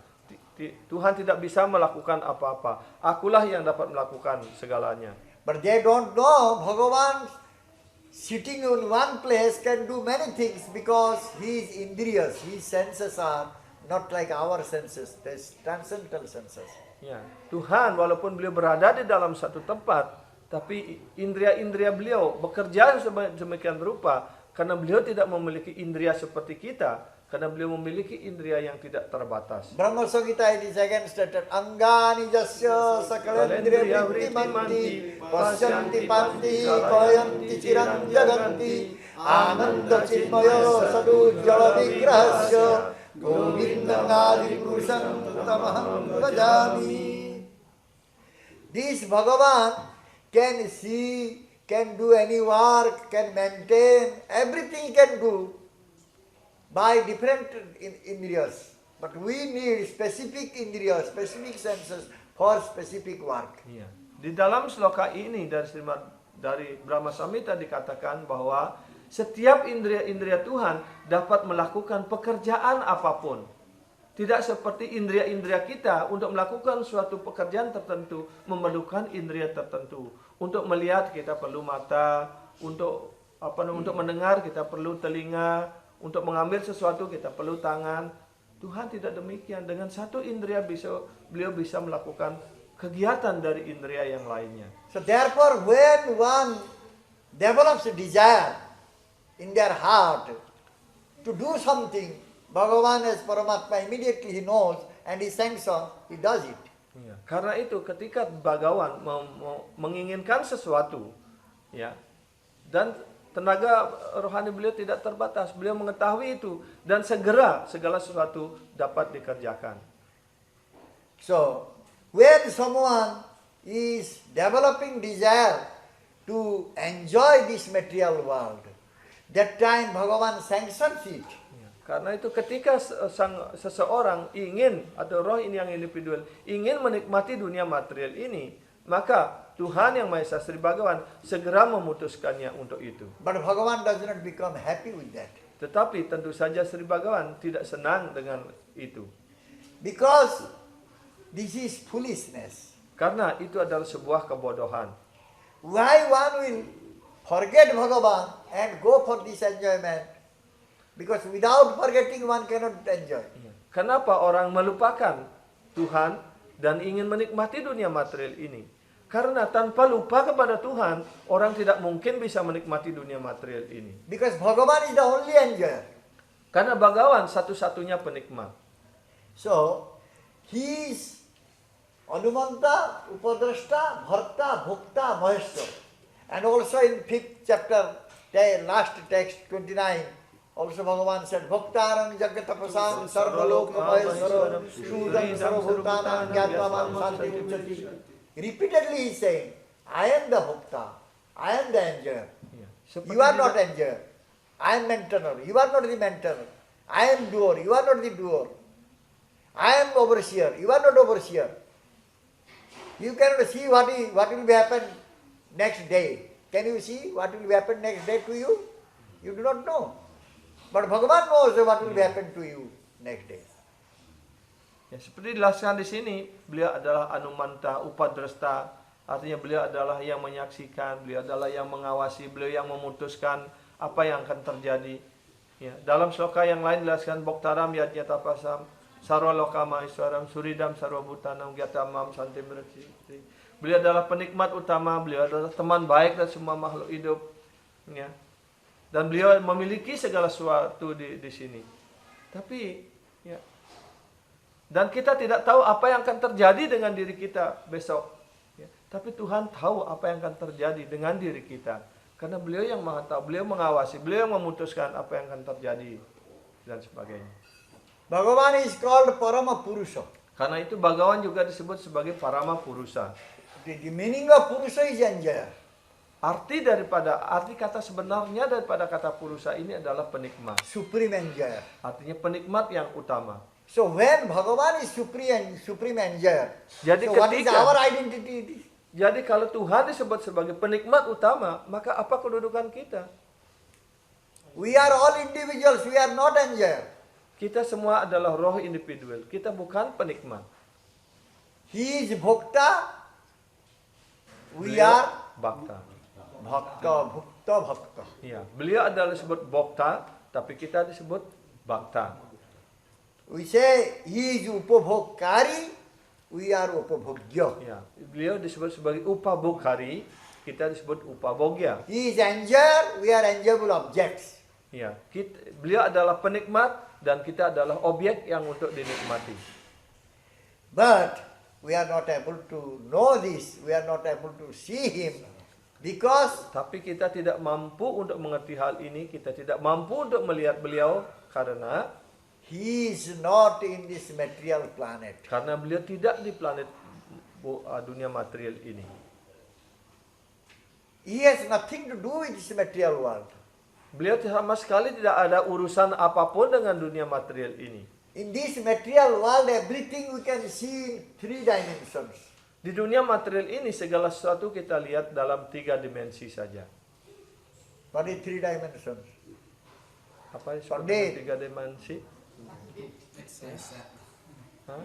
Tuhan tidak bisa melakukan apa-apa. Akulah yang dapat melakukan segalanya. But they don't know Bhagavan sitting in one place can do many things because he is indriyas. His senses are not like our senses. They are transcendental senses. Ya, Tuhan walaupun beliau berada di dalam satu tempat, tapi indria-indria beliau bekerja sedemikian rupa karena beliau tidak memiliki indria seperti kita, karena beliau memiliki indria yang tidak terbatas. Brahma Samhita it is again stated, Angani jasya sakalendriya vrimanti pasyanti panti kayanti chiram jaganti ananda chinmaya sadu jala vigrahasya Govindam adi purusham tamaham bhajami. This Bhagavan can see, can do any work, can maintain, everything he can do by different indriyas. But we need specific indriyas, specific senses for specific work. Ya. Di dalam sloka ini dari Brahma Samhita dikatakan bahwa setiap indria-indria Tuhan dapat melakukan pekerjaan apapun. Tidak seperti indria-indria kita untuk melakukan suatu pekerjaan tertentu memerlukan indria tertentu. Untuk melihat kita perlu mata, untuk mendengar kita perlu telinga, untuk mengambil sesuatu kita perlu tangan. Tuhan tidak demikian. Dengan satu indria beliau bisa melakukan kegiatan dari indria yang lainnya. So therefore when one develops a desire in their heart to do something, Bhagavan as Paramatma immediately he knows and he sanctions, he does it. Ya, karena itu ketika Bhagavan menginginkan sesuatu, ya, dan tenaga rohani beliau tidak terbatas, beliau mengetahui itu dan segera segala sesuatu dapat dikerjakan. So when someone is developing desire to enjoy this material world, that time Bhagavan sanctions it Karena itu ketika seseorang ingin, atau roh ini yang individual, ingin menikmati dunia material ini, maka Tuhan yang Maha Esa Sri Bhagavan segera memutuskannya untuk itu. But Bhagavan does not become happy with that. Tetapi tentu saja Sri Bhagavan tidak senang dengan itu. Because this is foolishness. Karena itu adalah sebuah kebodohan. Why one will forget Bhagavan and go for this enjoyment? Because without forgetting one cannot enjoy. Kenapa orang melupakan Tuhan dan ingin menikmati dunia material ini? Karena tanpa lupa kepada Tuhan, orang tidak mungkin bisa menikmati dunia material ini. Because Bhagavan is the only enjoyer. Karena Bhagavan satu-satunya penikmat. So, he is Anumanta, Upadrashta, Bharta, Bhukta, Maheshwar. And also in 5th chapter, last text 29, also Bhagavan said, Bhaktaram Jagatapasam Sarvaloka Maheshwaram Shudam Sarvabhutanam Gyatvaman Santi Uchati. Repeatedly he is saying, I am the Bhakta, I am the enjoyer. You are not enjoyer. I am maintainer. You are not the maintainer. I am doer. You are not the doer. I am overseer. You are not overseer. You cannot see what will be happen next day. Can you see what will be happen next day to you? You do not know. But Bhagavan knows what will be happen to you next day. Ya, seperti dijelaskan di sini, beliau adalah Anumanta, Upadrashta, artinya beliau adalah yang menyaksikan, beliau adalah yang mengawasi, beliau yang memutuskan apa yang akan terjadi. Ya, dalam sloka yang lain dijelaskan Bhaktaram Yajñatapasam Sarvaloka Maheshwaram Suridam Sarvabhutanam Gyatamam Santi Mriti. Beliau adalah penikmat utama, beliau adalah teman baik dan semua makhluk hidup. Ya. Dan beliau memiliki segala sesuatu di sini. Tapi, ya. Dan kita tidak tahu apa yang akan terjadi dengan diri kita besok. Ya. Tapi Tuhan tahu apa yang akan terjadi dengan diri kita. Karena beliau yang maha tahu, beliau mengawasi, beliau yang memutuskan apa yang akan terjadi. Dan sebagainya. Bhagavan is called Parama Purusha. Karena itu Bhagavan juga disebut sebagai Parama Purusa. The meaning of Purusha is enjoyer. Arti kata sebenarnya daripada kata Purusa ini adalah penikmat. Supreme enjoyer. Artinya penikmat yang utama. So when Bhagavan is supreme enjoyer, Jadi so what is ketika- our identity? Jadi kalau Tuhan disebut sebagai penikmat utama, maka apa kedudukan kita? We are all individuals, we are not enjoyer. Kita semua adalah roh individual. Kita bukan penikmat. He is Bhakta, we Beliau are Bhakta. Bhakta. Ya, beliau adalah disebut Bhakta, tapi kita disebut Bhakta. We say he is Upabhokari, we are Upabhogya. Ya, beliau disebut sebagai Upabhokari, kita disebut Upabhogya. He is enjoyer, we are enjoyable objects. Ya, beliau adalah penikmat dan kita adalah objek yang untuk dinikmati. But we are not able to know this, we are not able to see him because Tapi kita tidak mampu untuk mengerti hal ini, kita tidak mampu untuk melihat beliau karena he is not in this material planet. beliau tidak di planet dunia material ini. He has nothing to do with this material world. Beliau sama sekali tidak ada urusan apapun dengan dunia material ini. In this material world, everything we can see in 3 dimensions. Di dunia material ini segala sesuatu kita lihat dalam 3 dimensi saja. What is 3 dimensions? Apa yang Pandit. 3 dimensi? Hah?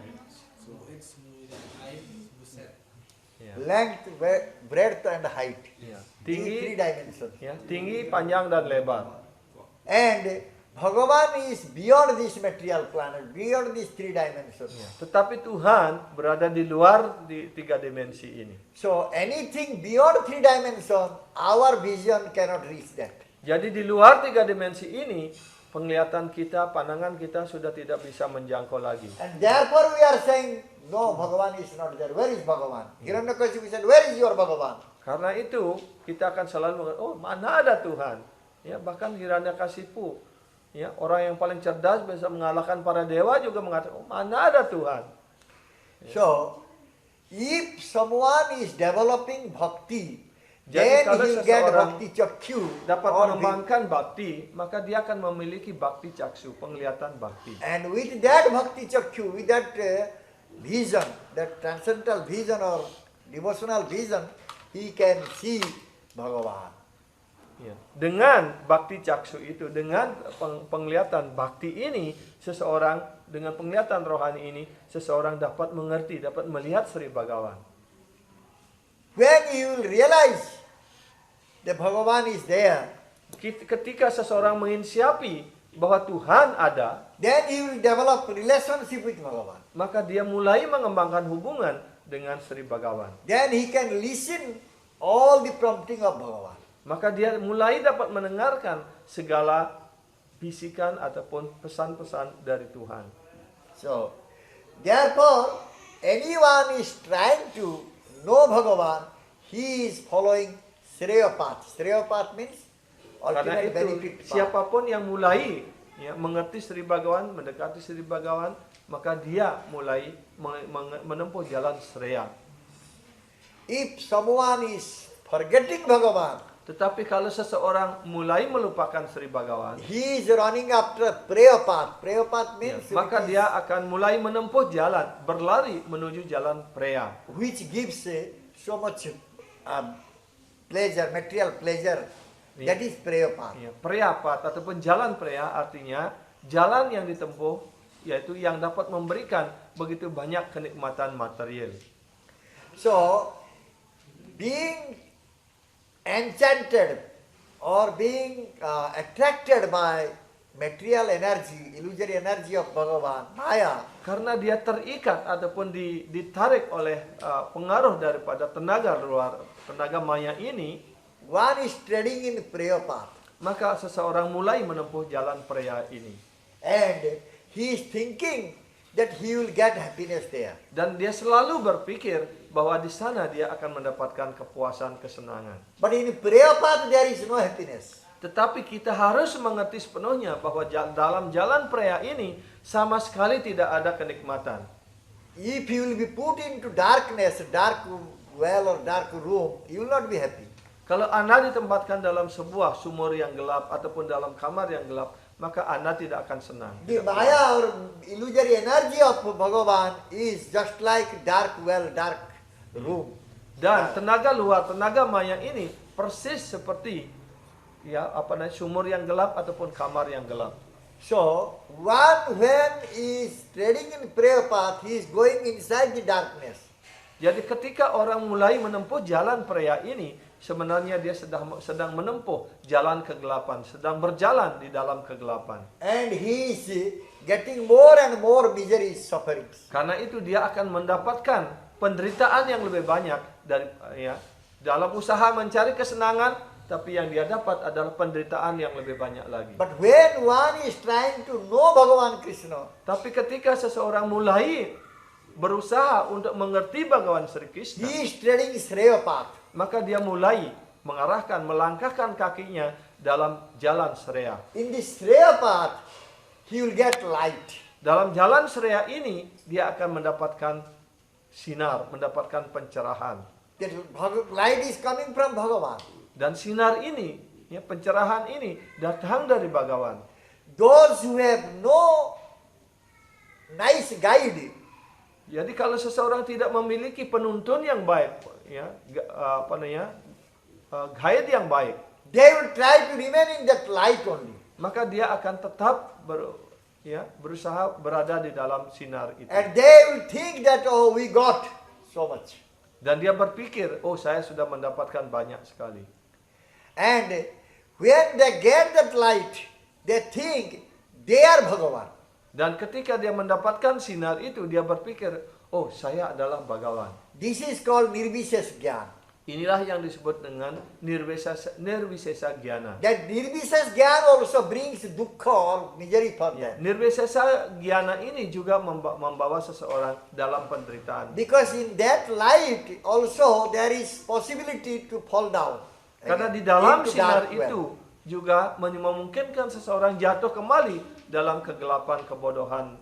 Ya. Length, breadth and height. Ya. These 3 Tinggi, dimensions. ya, tinggi, panjang dan lebar. And Bhagavan is beyond this material planet, beyond these 3 dimensions. Ya. Tetapi Tuhan berada di luar di 3 dimensi ini. So anything beyond 3 dimensions, our vision cannot reach that. Jadi di luar 3 dimensi ini, penglihatan kita, pandangan kita sudah tidak bisa menjangkau lagi. And therefore we are saying, no, Bhagavan is not there. Where is Bhagavan? Hiranyakashipu said, where is your Bhagavan? Karena itu kita akan selalu mengatakan, oh mana ada Tuhan? Ya, bahkan Hiranyakashipu, ya, orang yang paling cerdas bisa mengalahkan para dewa juga mengatakan, oh mana ada Tuhan? So, if someone is developing bhakti, Jadi then kalau he will get seseorang bhakti chakyu dapat or mengembangkan bakti, maka dia akan memiliki bakti caksu, penglihatan bakti. and with that bhakti chakyu, with that vision, that transcendental vision or devotional vision, he can see Bhagavan. Ya. Dengan bakti caksu itu, dengan penglihatan bakti ini, seseorang dengan penglihatan rohani ini, seseorang dapat mengerti, dapat melihat Sri Bhagavan. When you will realize that Bhagavan is there, Ketika seseorang menginsiapi bahwa Tuhan ada, then he will develop relationship with Bhagavan. maka dia mulai mengembangkan hubungan dengan Sri Bhagavan. Then he can listen all the prompting of Bhagavan. Maka dia mulai dapat mendengarkan segala bisikan ataupun pesan-pesan dari Tuhan. So, therefore, anyone is trying to know Bhagavan, he is following Shreya path. Shreya path means Karena ultimate itu benefit path. siapapun yang mulai mengerti Sri Bhagavan, mendekati Sri Bhagavan, maka dia mulai menempuh jalan Shreya. If someone is forgetting Bhagavan, Tetapi kalau seseorang mulai melupakan Sri Bhagavan, he is running after prayer path. Prayer path means maka dia akan mulai menempuh jalan, berlari menuju jalan Preya, which gives so much pleasure, material pleasure. Yeah. That is prayer path. ya, Preya Path ataupun jalan Preya artinya jalan yang ditempuh yaitu yang dapat memberikan begitu banyak kenikmatan material. So, being enchanted or being attracted by material energy, illusory energy of Bhagavan, Maya, Karena dia terikat ataupun ditarik oleh pengaruh daripada tenaga luar, tenaga maya ini, one is treading in prayer path. maka seseorang mulai menempuh jalan Preya ini. And he is thinking that he will get happiness there. Dan dia selalu berpikir bahwa di sana dia akan mendapatkan kepuasan, kesenangan. But in prayer path there is no happiness. Tetapi kita harus mengerti sepenuhnya bahwa dalam jalan Preya ini sama sekali tidak ada kenikmatan. If you will be put into darkness, dark well or dark room, you will not be happy. Kalau Anda ditempatkan dalam sebuah sumur yang gelap ataupun dalam kamar yang gelap, maka Anda tidak akan senang. The tidak puas. Maya or illusory energy of Bhagavan is just like dark well, dark room. Dan tenaga luar, tenaga maya ini persis seperti sumur yang gelap ataupun kamar yang gelap. So, one when is treading in prayer path, he is going inside the darkness. Jadi ketika orang mulai menempuh jalan Preya ini, sebenarnya dia sedang menempuh jalan kegelapan, sedang berjalan di dalam kegelapan. And he is getting more and more misery sufferings. Karena itu dia akan mendapatkan penderitaan yang lebih banyak dalam usaha mencari kesenangan, tapi yang dia dapat adalah penderitaan yang lebih banyak lagi. But when one is trying to know Bhagavan Krishna, Tapi ketika seseorang mulai berusaha untuk mengerti Bhagavan Sri Krishna, he is treading Shreya path. maka dia mulai melangkahkan kakinya dalam jalan Shreya. In this Shreya path, he will get light. Dalam jalan Shreya ini, dia akan mendapatkan sinar, mendapatkan pencerahan. That light is coming from Bhagavan. Dan sinar ini, pencerahan ini datang dari Bhagavan. Those who have no nice guide, Jadi kalau seseorang tidak memiliki penuntun yang baik, guide yang baik, they will try to remain in that light only. maka dia akan tetap berusaha berada di dalam sinar itu. And they will think that, oh, we got so much. Dan dia berpikir, oh saya sudah mendapatkan banyak sekali. And when they get that light, they think they are Bhagavan. Dan ketika dia mendapatkan sinar itu, dia berpikir, oh saya adalah Bhagavan. This is called Nirvises Gyan. Inilah yang disebut dengan Nirvisesa Gyana. That Nirvises Gyan also brings dukkha or misery for them. Nirvisesa Gyana ini juga membawa seseorang dalam penderitaan. Because in that light also there is possibility to fall down. Karena di dalam into sinar dark well. itu juga memungkinkan seseorang jatuh kembali dalam kegelapan kebodohan,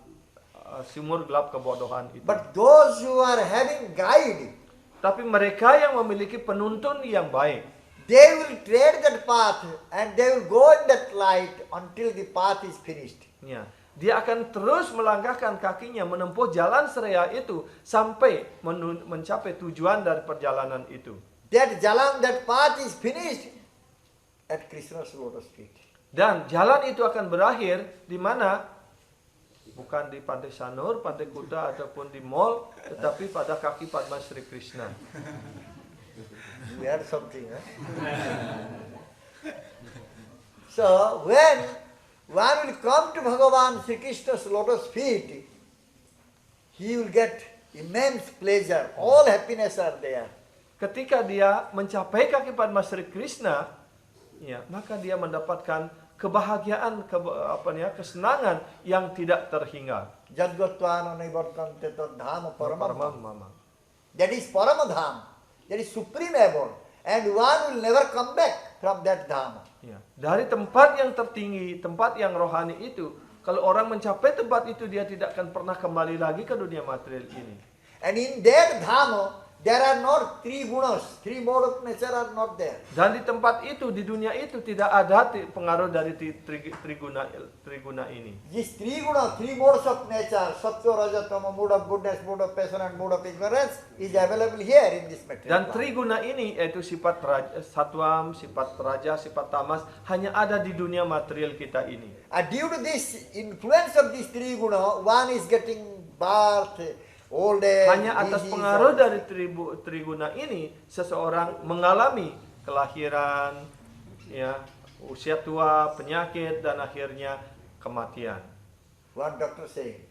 sumur gelap kebodohan itu. But those who are having guide, Tapi mereka yang memiliki penuntun yang baik, they will tread that path and they will go in that light until the path is finished. Ya, dia akan terus melangkahkan kakinya menempuh jalan seraya itu sampai mencapai tujuan dari perjalanan itu. That path is finished at Krishna's lotus feet. Dan jalan itu akan berakhir di mana? Bukan di Pantai Sanur, Pantai Kuta ataupun di mall, tetapi pada kaki Padma Sri Krishna. We had something, huh? So when one will come to Bhagavan Sri Krishna's lotus feet, he will get immense pleasure. All happiness are there. Ketika dia mencapai kaki Padma Sri Krishna, ya, maka dia mendapatkan kebahagiaan, kesenangan yang tidak terhingga. Jadgattvana nivartante tadhama paramam. Mama. That is Paramadham. That is supreme abode. And one will never come back from that dham. Ya, dari tempat yang tertinggi, tempat yang rohani itu, kalau orang mencapai tempat itu, dia tidak akan pernah kembali lagi ke dunia material ini. And in that dham, there are not three gunas, three modes of nature are not there. Dan di tempat itu, di dunia itu tidak ada pengaruh dari triguna ini. These three gunas, three modes of nature, sattva, raja, tama, mood of goodness, mood of passion and mood of ignorance is available here in this material. Dan triguna ini yaitu sifat satwam, sifat raja, sifat tamas hanya ada di dunia material kita ini. And due to this influence of these three guna, one is getting birth, old age, Hanya atas disease, pengaruh dari triguna ini, seseorang mengalami kelahiran, ya, usia tua, penyakit, dan akhirnya kematian. One doctor saying,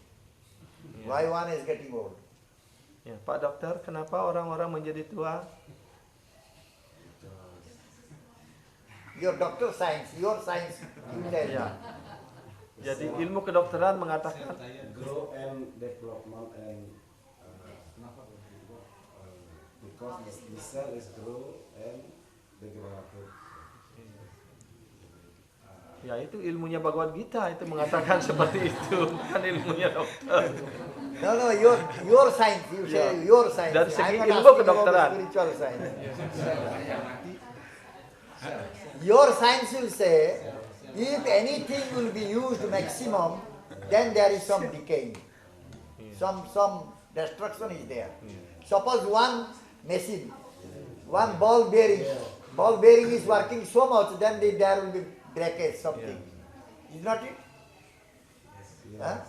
why one is getting old? Ya, Pak Dokter, kenapa orang-orang menjadi tua? Your doctor science, your science, you tell me. Ya. Jadi ilmu kedokteran mengatakan grow and development and because the cell is grow and develop. ya itu ilmunya Bhagavad Gita itu mengatakan seperti itu, bukan ilmunya dokter. No, your science, you say your science. Dari segi I'm not ilmu asking kedokteran. about spiritual science. Your science will say, if anything will be used maximum, then there is some decay. Some destruction is there. Suppose one machine, one ball bearing is working so much, then there will be breakage, something. Is not it? Huh?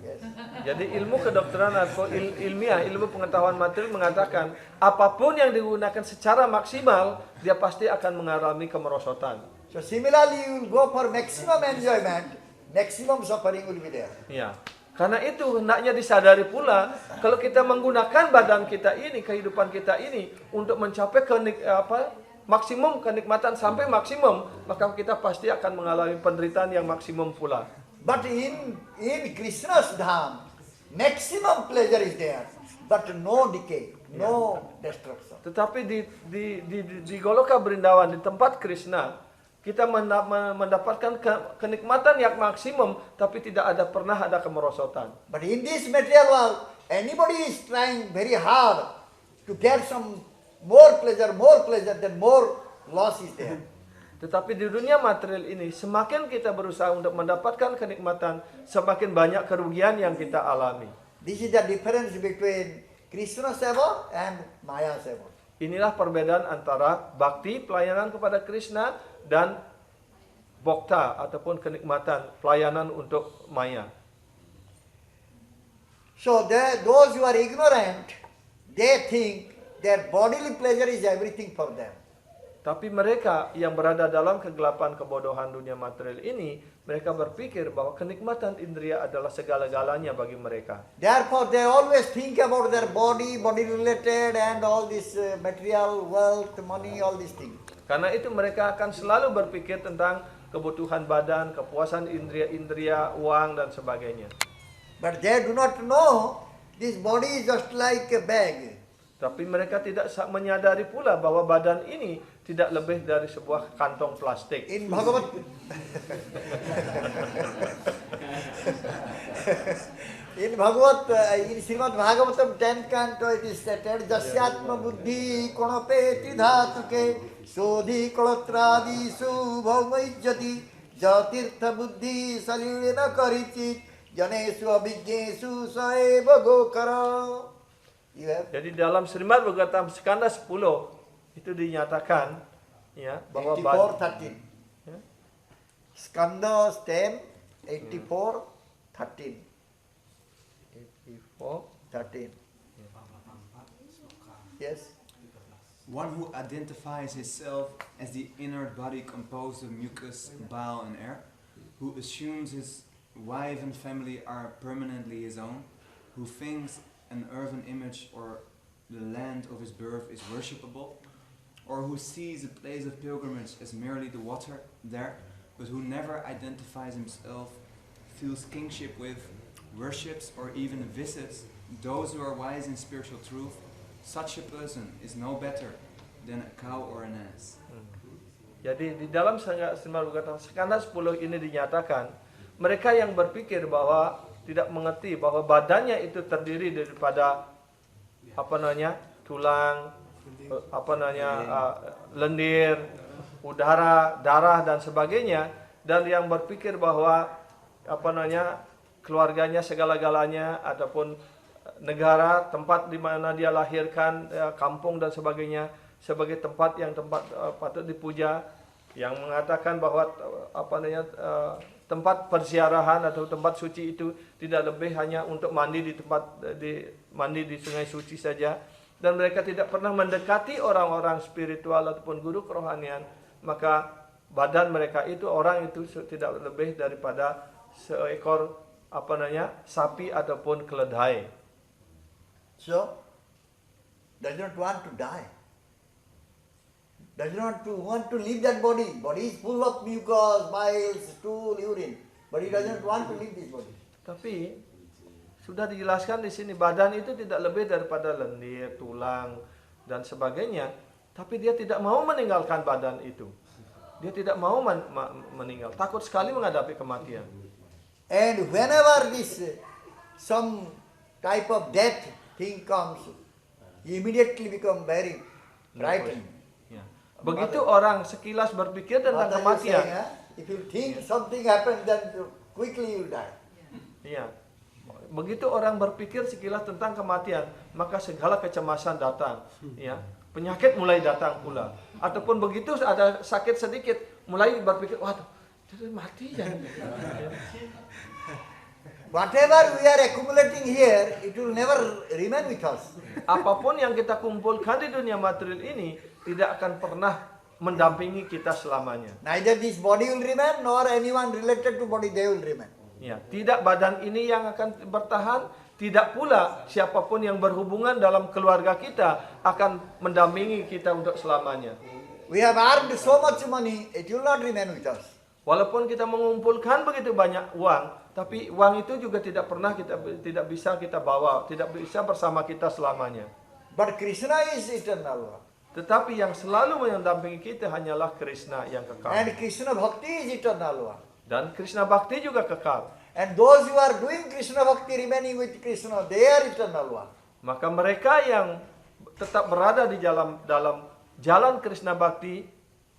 Yes. Jadi ilmu kedokteran atau ilmiah, ilmu pengetahuan material mengatakan apapun yang digunakan secara maksimal, dia pasti akan mengalami kemerosotan. So similarly, you will go for maximum enjoyment, maximum suffering will be there. Ya. Karena itu hendaknya disadari pula kalau kita menggunakan badan kita ini, kehidupan kita ini untuk mencapai maksimum kenikmatan sampai maksimum, maka kita pasti akan mengalami penderitaan yang maksimum pula. But in Krishna's dham, maximum pleasure is there, but no decay, no destruction. Tetapi di Goloka Brindawan, di tempat Krishna, kita mendapatkan kenikmatan yang maksimum, tapi tidak pernah ada kemerosotan. But in this material world, anybody is trying very hard to get some more pleasure, then more loss is there. Tetapi di dunia material ini, semakin kita berusaha untuk mendapatkan kenikmatan, semakin banyak kerugian yang kita alami. This is the difference between Krishna seva and Maya seva. Inilah perbedaan antara bakti, pelayanan kepada Krishna, dan bokta ataupun kenikmatan, pelayanan untuk Maya. So those who are ignorant, they think their bodily pleasure is everything for them. Tapi mereka yang berada dalam kegelapan kebodohan dunia material ini, mereka berpikir bahwa kenikmatan indria adalah segala-galanya bagi mereka. Therefore, they always think about their body related and all this material, wealth, money, all these things. Karena itu mereka akan selalu berpikir tentang kebutuhan badan, kepuasan indria-indria, uang, dan sebagainya. But they do not know this body is just like a bag. Tapi mereka tidak menyadari pula bahwa badan ini tidak lebih dari sebuah kantong plastik. In Bhagavad In Bhagavad, in Srimad Bhagavatam 10th canto, it is stated, Jasyatma buddhi konapeti dhatuke sodhi kolatradisu bhaumaijjati jatirtha buddhi salirena karichit janesu abhijnesu saeva gokara. You have Jadi dalam Srimad Bhagavatam skanda 10 itu dinyatakan ya bahwa 84:13. Ya. Skanda 10, 84:13. 13. Yes. One who identifies himself as the inner body composed of mucus, bile, and air, who assumes his wife and family are permanently his own, who thinks an earthen image or the land of his birth is worshipable, or who sees a place of pilgrimage as merely the water there, but who never identifies himself, feels kingship with, worships, or even visits those who are wise in spiritual truth, such a person is no better than a cow or an ass. Jadi di dalam Srimad Bhagavatam skanda 10 ini dinyatakan mereka yang berpikir bahwa tidak mengerti bahwa badannya itu terdiri daripada tulang, lendir, udara, darah dan sebagainya, dan yang berpikir bahwa keluarganya segala-galanya ataupun negara tempat di mana dia lahirkan, kampung dan sebagainya sebagai tempat patut dipuja, yang mengatakan bahwa tempat perziarahan atau tempat suci itu tidak lebih hanya untuk mandi di sungai suci saja, dan mereka tidak pernah mendekati orang-orang spiritual ataupun guru kerohanian, maka badan mereka itu, orang itu tidak lebih daripada seekor sapi ataupun keledai. So, does not want to die. Does not want to leave that body. Body is full of mucus, bile, stool, urine. But he doesn't want to leave this body. Tapi sudah dijelaskan di sini badan itu tidak lebih daripada lendir, tulang dan sebagainya. Tapi dia tidak mau meninggalkan badan itu. Dia tidak mau meninggal. Takut sekali menghadapi kematian. And whenever this some type of death thing comes, he immediately become very frightened. Ya. Begitu orang sekilas berpikir tentang What are you kematian. saying, huh? If you think something happened, then quickly you will die. Iya. Begitu orang berpikir sekilas tentang kematian, maka segala kecemasan datang, ya. Penyakit mulai datang pula. Ataupun begitu ada sakit sedikit, mulai berpikir, waduh, itu mati ya. Whatever we are accumulating here, it will never remain with us. Apapun yang kita kumpulkan di dunia material ini tidak akan pernah mendampingi kita selamanya. Neither this body will remain, nor anyone related to body, they will remain. Ya, tidak badan ini yang akan bertahan, tidak pula siapapun yang berhubungan dalam keluarga kita akan mendampingi kita untuk selamanya. We have earned so much money, it will not remain with us. Walaupun kita mengumpulkan begitu banyak uang, tapi uang itu juga tidak bisa kita bawa, tidak bisa bersama kita selamanya. But Krishna is eternal. Tetapi yang selalu mendampingi kita hanyalah Krishna yang kekal. And Krishna Bhakti is eternal. Dan Krishna Bhakti juga kekal. And those who are doing Krishna Bhakti, remaining with Krishna, they are eternal. Maka mereka yang tetap berada di dalam jalan Krishna Bhakti,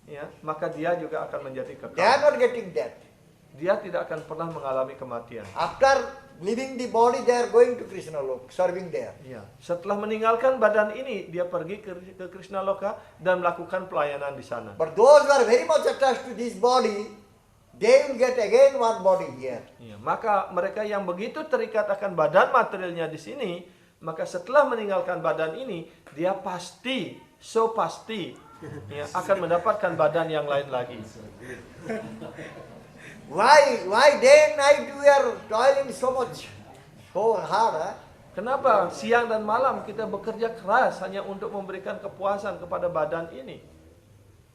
ya, maka dia juga akan menjadi They are kekal. not getting death. Dia tidak akan pernah mengalami kematian. After leaving the body, they are going to Krishna Lok, serving there. Ya, setelah meninggalkan badan ini, dia pergi ke Krishna Loka dan melakukan pelayanan di sana. But those who are very much attached to this body, they will get again one body here. Ya, maka mereka yang begitu terikat akan badan materialnya di sini, maka setelah meninggalkan badan ini, dia pasti ya, akan mendapatkan badan yang lain lagi. Why day and night we are toiling so much, so hard? Huh? Kenapa siang dan malam kita bekerja keras hanya untuk memberikan kepuasan kepada badan ini?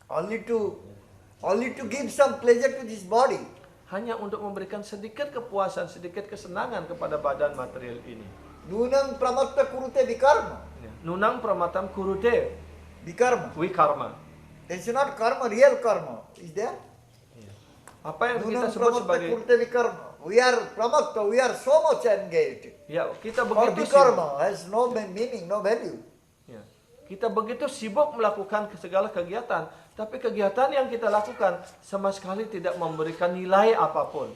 Only to give some pleasure to this body. Hanya untuk memberikan sedikit kepuasan, sedikit kesenangan kepada badan material ini. Nunam pramatta kurute vikarma. Ya. Nunang pramatam kurute wikarma. It's not karma, real karma. Is there? Apa yang kita Nunam sebut pramatta sebagai kurute vikarma. we are pramakta, we are so much engaged. Ya, kita Or begitu sibuk. bikarma has no meaning, no value. Ya. Kita begitu sibuk melakukan segala kegiatan, tapi kegiatan yang kita lakukan sama sekali tidak memberikan nilai apapun.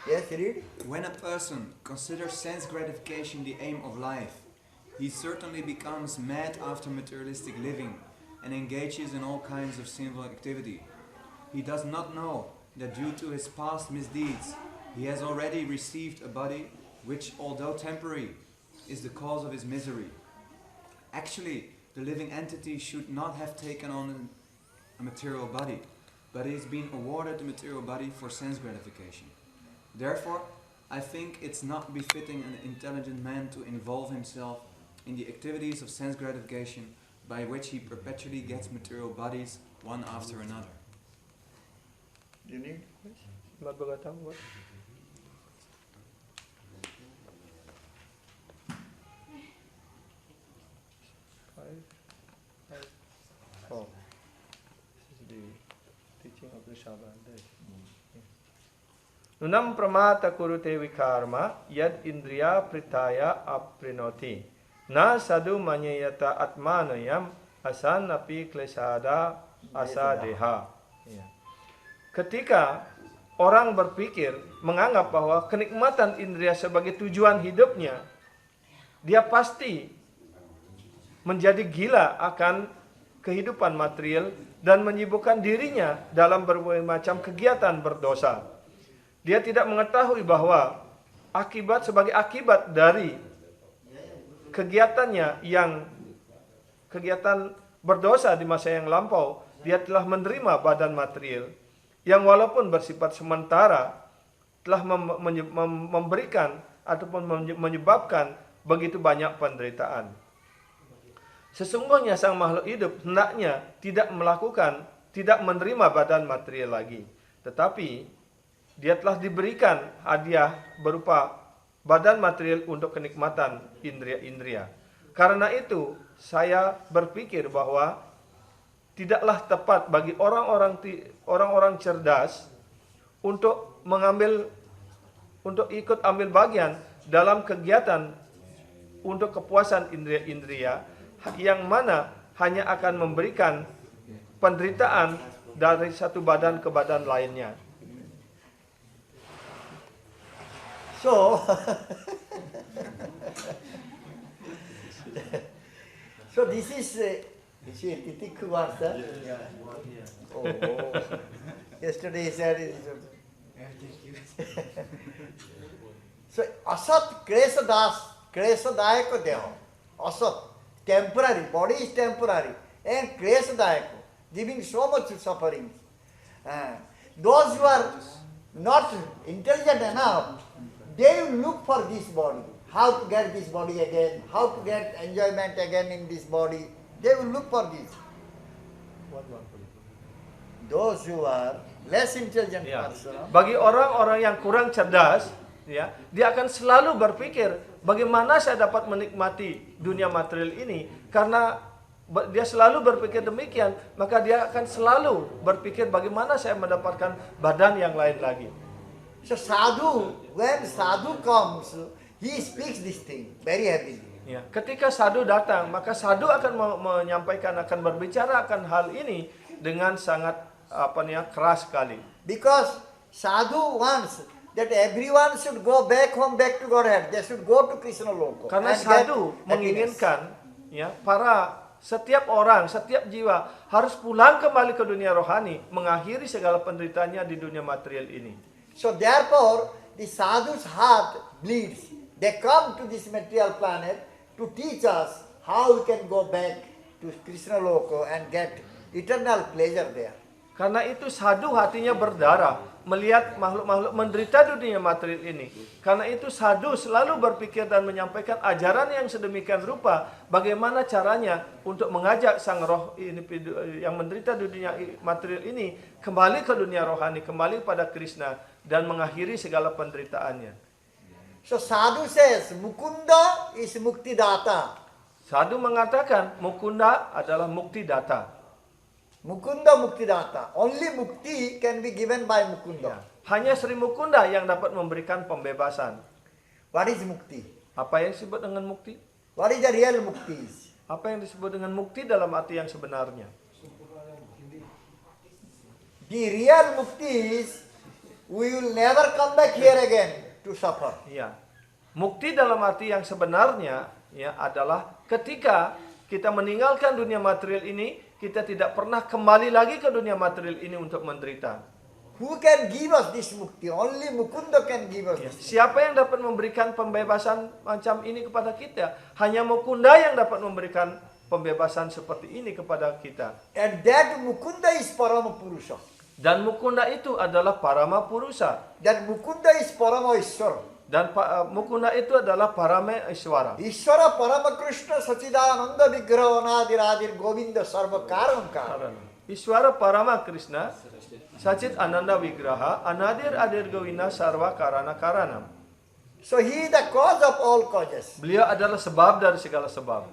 Yes, read. When a person considers sense gratification the aim of life, he certainly becomes mad after materialistic living and engages in all kinds of sinful activity. He does not know that due to his past misdeeds, he has already received a body which, although temporary, is the cause of his misery. Actually, the living entity should not have taken on a material body, but he has been awarded the material body for sense gratification. Therefore, I think it's not befitting an intelligent man to involve himself in the activities of sense gratification by which he perpetually gets material bodies one after another. You need? Oh. Nunam pramata kurute vikarma yad indriya pritaya aprinoti. Na sadu manyayata atmanayam asanapi klesada asadeha. Ya. Ketika orang berpikir, menganggap bahwa kenikmatan indria sebagai tujuan hidupnya, dia pasti menjadi gila akan kehidupan material dan menyibukkan dirinya dalam berbagai macam kegiatan berdosa. Dia tidak mengetahui bahwa sebagai akibat dari kegiatannya yang kegiatan berdosa di masa yang lampau, dia telah menerima badan material yang walaupun bersifat sementara telah memberikan ataupun menyebabkan begitu banyak penderitaan. Sesungguhnya sang makhluk hidup hendaknya tidak menerima badan material lagi, tetapi dia telah diberikan hadiah berupa badan material untuk kenikmatan indria-indria. Karena itu, saya berpikir bahwa tidaklah tepat bagi orang-orang cerdas untuk ikut ambil bagian dalam kegiatan untuk kepuasan indria-indria yang mana hanya akan memberikan penderitaan dari satu badan ke badan lainnya. So, so this is Titik Kumar, sir? Yeah. Oh. Yesterday he said it. So, Asat Kresadayako Deho. Asat, temporary, body is temporary. And Kresadayako, giving so much suffering. Those who are not intelligent enough, they will look for this body. How to get this body again, how to get enjoyment again in this body. They will look for this. Those who are less intelligent person, Bagi orang-orang yang kurang cerdas, ya, dia akan selalu berpikir bagaimana saya dapat menikmati dunia material ini. Karena dia selalu berpikir demikian, maka dia akan selalu berpikir bagaimana saya mendapatkan badan yang lain lagi. so sadhu, when sadhu comes, he speaks this thing very happily. Ya, ketika sadhu datang, maka sadhu akan menyampaikan, akan berbicara akan hal ini dengan sangat keras sekali. Because sadhu wants that everyone should go back home, back to Godhead. They should go to Krishna Loka. Karena and get sadhu happiness. menginginkan, ya, setiap orang, setiap jiwa harus pulang kembali ke dunia rohani, mengakhiri segala penderitaannya di dunia material ini. So therefore, the sadhu's heart bleeds. They come to this material planet to teach us how we can go back to Krishna Loka and get eternal pleasure there. Karena itu sadhu hatinya berdarah melihat makhluk-makhluk menderita di dunia material ini. Karena itu sadhu selalu berpikir dan menyampaikan ajaran yang sedemikian rupa bagaimana caranya untuk mengajak sang roh individu yang menderita di dunia material ini kembali ke dunia rohani, kembali pada Krishna dan mengakhiri segala penderitaannya. So sadhu says, Mukunda is mukti data. Sadhu mengatakan Mukunda adalah mukti data. Mukunda mukti data. Only mukti can be given by Mukunda. hanya Sri Mukunda yang dapat memberikan pembebasan. What is mukti? Apa yang disebut dengan mukti? What is the real mukti? Apa yang disebut dengan mukti dalam arti yang sebenarnya? The real mukti is we will never come back here again to suffer. Ya. Mukti dalam arti yang sebenarnya ya adalah ketika kita meninggalkan dunia material ini, kita tidak pernah kembali lagi ke dunia material ini untuk menderita. Who can give us this mukti? Only Mukunda can give us Ya. this. Siapa yang dapat memberikan pembebasan macam ini kepada kita? Hanya Mukunda yang dapat memberikan pembebasan seperti ini kepada kita. And that Mukunda is Parama Purusha. Dan Mukunda itu adalah Parama Purusa. That Mukunda is Parama Ishvara. Dan Mukunda itu adalah Parama Iswara. Ishvara Parama Krishna Sachidananda Vigraha Anadir Adir Govinda Sarva Karanam Karanam. Iswara Parama Krishna Sachit Ananda Vigraha Anadir Adir Govinda Sarva Karana Karanam. So he is the cause of all causes. Beliau adalah sebab dari segala sebab.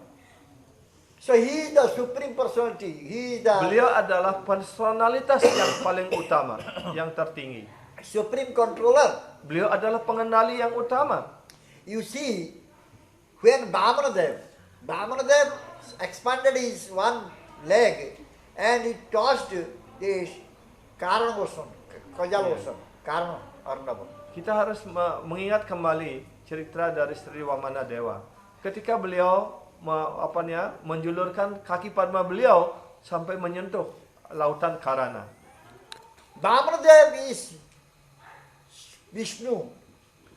So he is the supreme personality. He is the Beliau adalah personalitas yang paling utama, yang tertinggi. supreme controller. Beliau adalah pengendali yang utama. You see, when Vamanadev expanded his one leg and he tossed this Karana Ocean, Kajal Ocean, Karana Arnava. Kita harus mengingat kembali cerita dari Sri Wamana Dewa. Ketika beliau menjulurkan kaki Padma beliau sampai menyentuh lautan Karana. Vamanadev is Vishnu,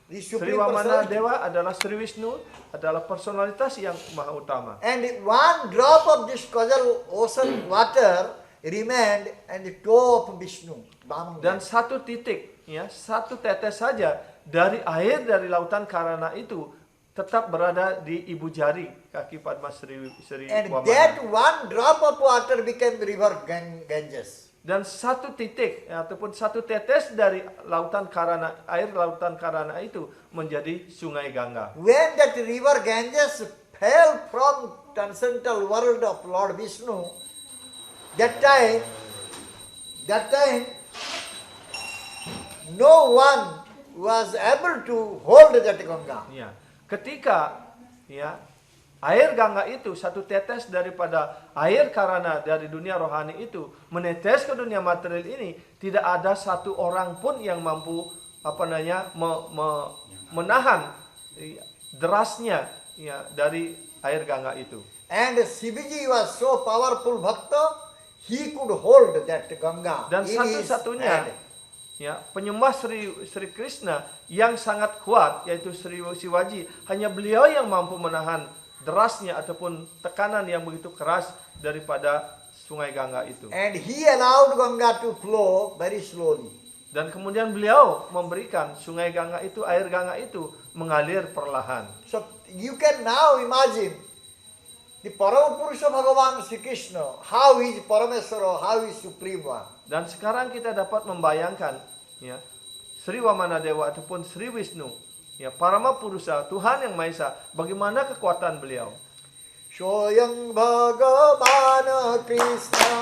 the Sri supreme Wamana personality. Dewa adalah Sri Wisnu, adalah personalitas yang maha utama. And one drop of this Kajal Ocean water remained and the toe of Vishnu. Dan Vamanadev. satu titik, ya, satu tetes saja dari air dari lautan Karana itu tetap berada di ibu jari kaki Padma Sri And Wamana. that one drop of water became river Ganges. Dan satu titik ataupun satu tetes dari lautan Karana, air lautan Karana itu menjadi sungai Gangga. When that river Ganges fell from transcendental world of Lord Vishnu, that time no one was able to hold that Ganga. Ya. Ketika ya air Gangga itu satu tetes daripada air Karana dari dunia rohani itu menetes ke dunia material ini, tidak ada satu orang pun yang mampu menahan derasnya ya dari air Gangga itu. And Shiviji was so powerful bhakta, he could hold that Ganga Dan in his satu-satunya hand. ya penyembah Sri Krishna yang sangat kuat yaitu Sri Shivaji, hanya beliau yang mampu menahan derasnya ataupun tekanan yang begitu keras daripada sungai Gangga itu. And he allowed Ganga to flow very slowly. Dan kemudian beliau memberikan sungai Gangga itu, air Gangga itu mengalir perlahan. So you can now imagine the Paramapurusha Bhagavan Sri Krishna, how he is Parameswara, how he is Supreme One. Dan sekarang kita dapat membayangkan ya Sri Wamana Dewa ataupun Sri Wisnu, ya Parama Purusa, Tuhan yang Maha Esa, bagaimana kekuatan beliau. Shoyang Bhagavan Krishna,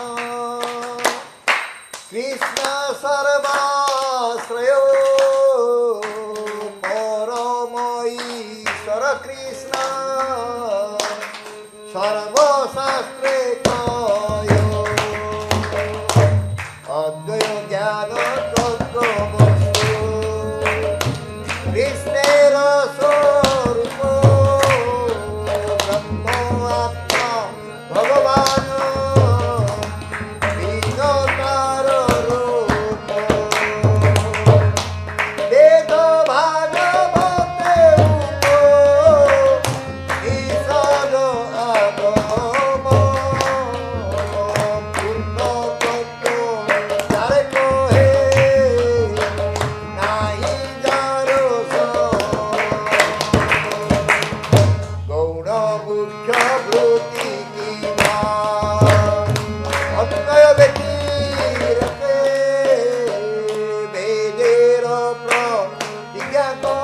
Krishna Sarvasrayo, Parama Ishvara Krishna, Sarva Shastre Kayo, Advaya Jnana Tattvastu, Krishnera Sarupa, Brahma Atma Bhagavana, Vinatara Rupa, Veda Bhagavate Rupa, Isada Agama, Purna Tattva Jare Kohe, Nahi Jaro Sa, Gaura Buddha Bhuti Ki Maan, Advaya Veti Rate, Vedera Pratigyato,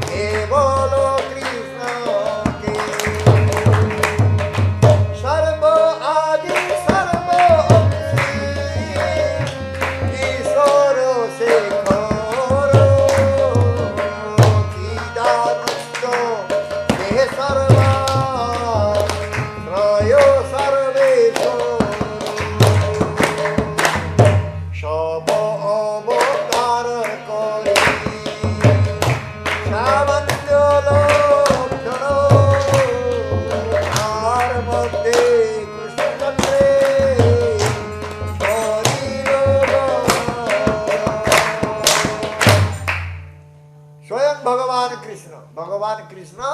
Kevalo Krishna Ke, Sarva Adi Sarva Amsi, Isvara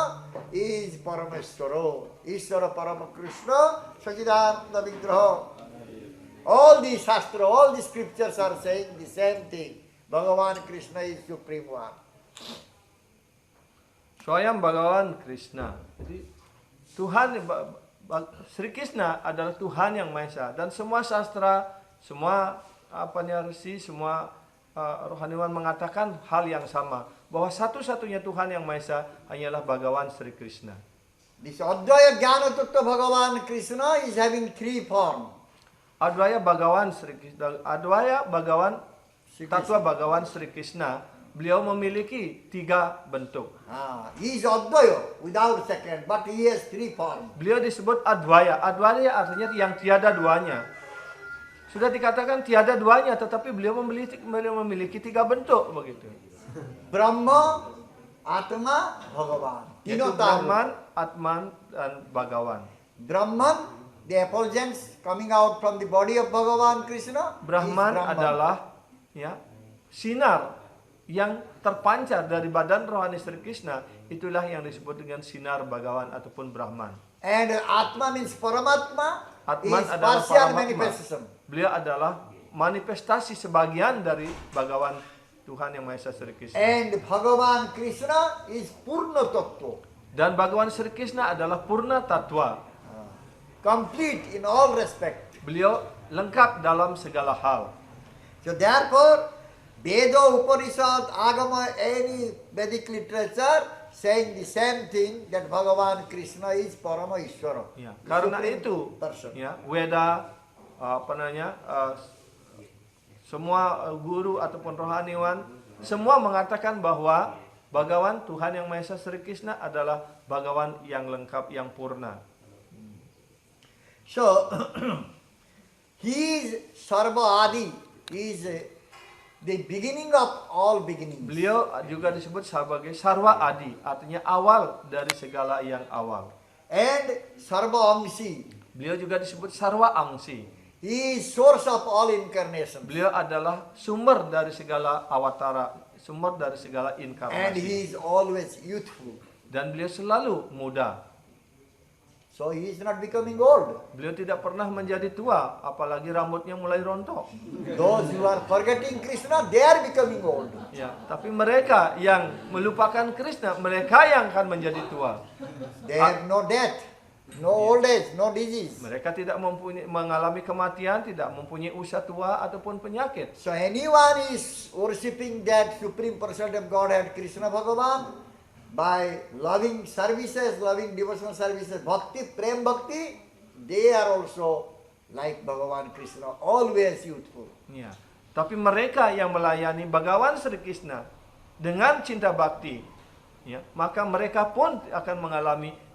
Krishna is Parameshwara. Ishvara Parama Krishna Sachidananda Vigraha. All the Shastra, all the scriptures are saying the same thing. Bhagavan Krishna is Supreme One. Swayam Bhagavan Krishna. Jadi Tuhan Sri Krishna adalah Tuhan yang Maha Esa, dan semua sastra, semua resi, semua rohaniwan mengatakan hal yang sama, bahwa satu-satunya Tuhan yang Maha Esa hanyalah Bhagavan Sri Krishna. This Advaya Jnana Tattva Bhagavan Krishna is having three forms. Advaya Bhagavan Sri Krishna, Advaya Bhagavan Tattva Bhagavan Sri Krishna, beliau memiliki 3 bentuk. He is Advaya without second, but he has three forms. Beliau disebut Advaya. Advaya artinya yang tiada duanya. Sudah dikatakan tiada duanya, tetapi beliau memiliki 3 bentuk begitu. Brahma, Atma, Bhagavan. Yaitu Brahman, Atman, dan Bhagavan. Brahman, the effulgence coming out from the body of Bhagavan Krishna. Brahman is Brahman. adalah sinar yang terpancar dari badan rohani Sri Krishna, itulah yang disebut dengan sinar Bhagavan ataupun Brahman. And Atma means Paramatma. Atman is adalah partial Paramatma. manifestation. Beliau adalah manifestasi sebagian dari Bhagavan Tuhan yang Maha Esa Sri Krishna. And Bhagavan Krishna is Purna Tattva. Dan Bhagavan Sri Krishna adalah Purna Tattva. Complete in all respect. Beliau lengkap dalam segala hal. So therefore, Veda, Upanishad, Agama, any Vedic literature saying the same thing, that Bhagavan Krishna is Parama Ishvara. Ya, karena Supreme itu, person. Weda, semua guru ataupun rohaniwan, semua mengatakan bahwa Bhagavan Tuhan yang Maha Esa Sri Krishna adalah Bhagavan yang lengkap, yang purna. So, he is Sarva Adi, he is the beginning of all beginnings. Beliau juga disebut sebagai Sarva Adi, artinya awal dari segala yang awal. And Sarva Amsi, Beliau juga disebut Sarva Angsi. he is source of all incarnation. Beliau adalah sumber dari segala awatara, sumber dari segala And inkarnasi. he is always youthful. Dan beliau selalu muda. So he is not becoming old. Beliau tidak pernah menjadi tua, apalagi rambutnya mulai rontok. Those who are forgetting Krishna, they are becoming old. Ya, tapi mereka yang melupakan Krishna, mereka yang akan menjadi tua. They have no death, no old age, no disease. Mereka tidak mengalami kematian, tidak mempunyai usia tua ataupun penyakit. So anyone is worshipping that Supreme Personality of Godhead, Krishna Bhagavan, by loving services, loving devotional services, bhakti, prem bhakti, they are also like Bhagavan Krishna, always youthful. Ya. Tapi mereka yang melayani Bhagavan Sri Krishna dengan cinta bakti, ya, maka mereka pun akan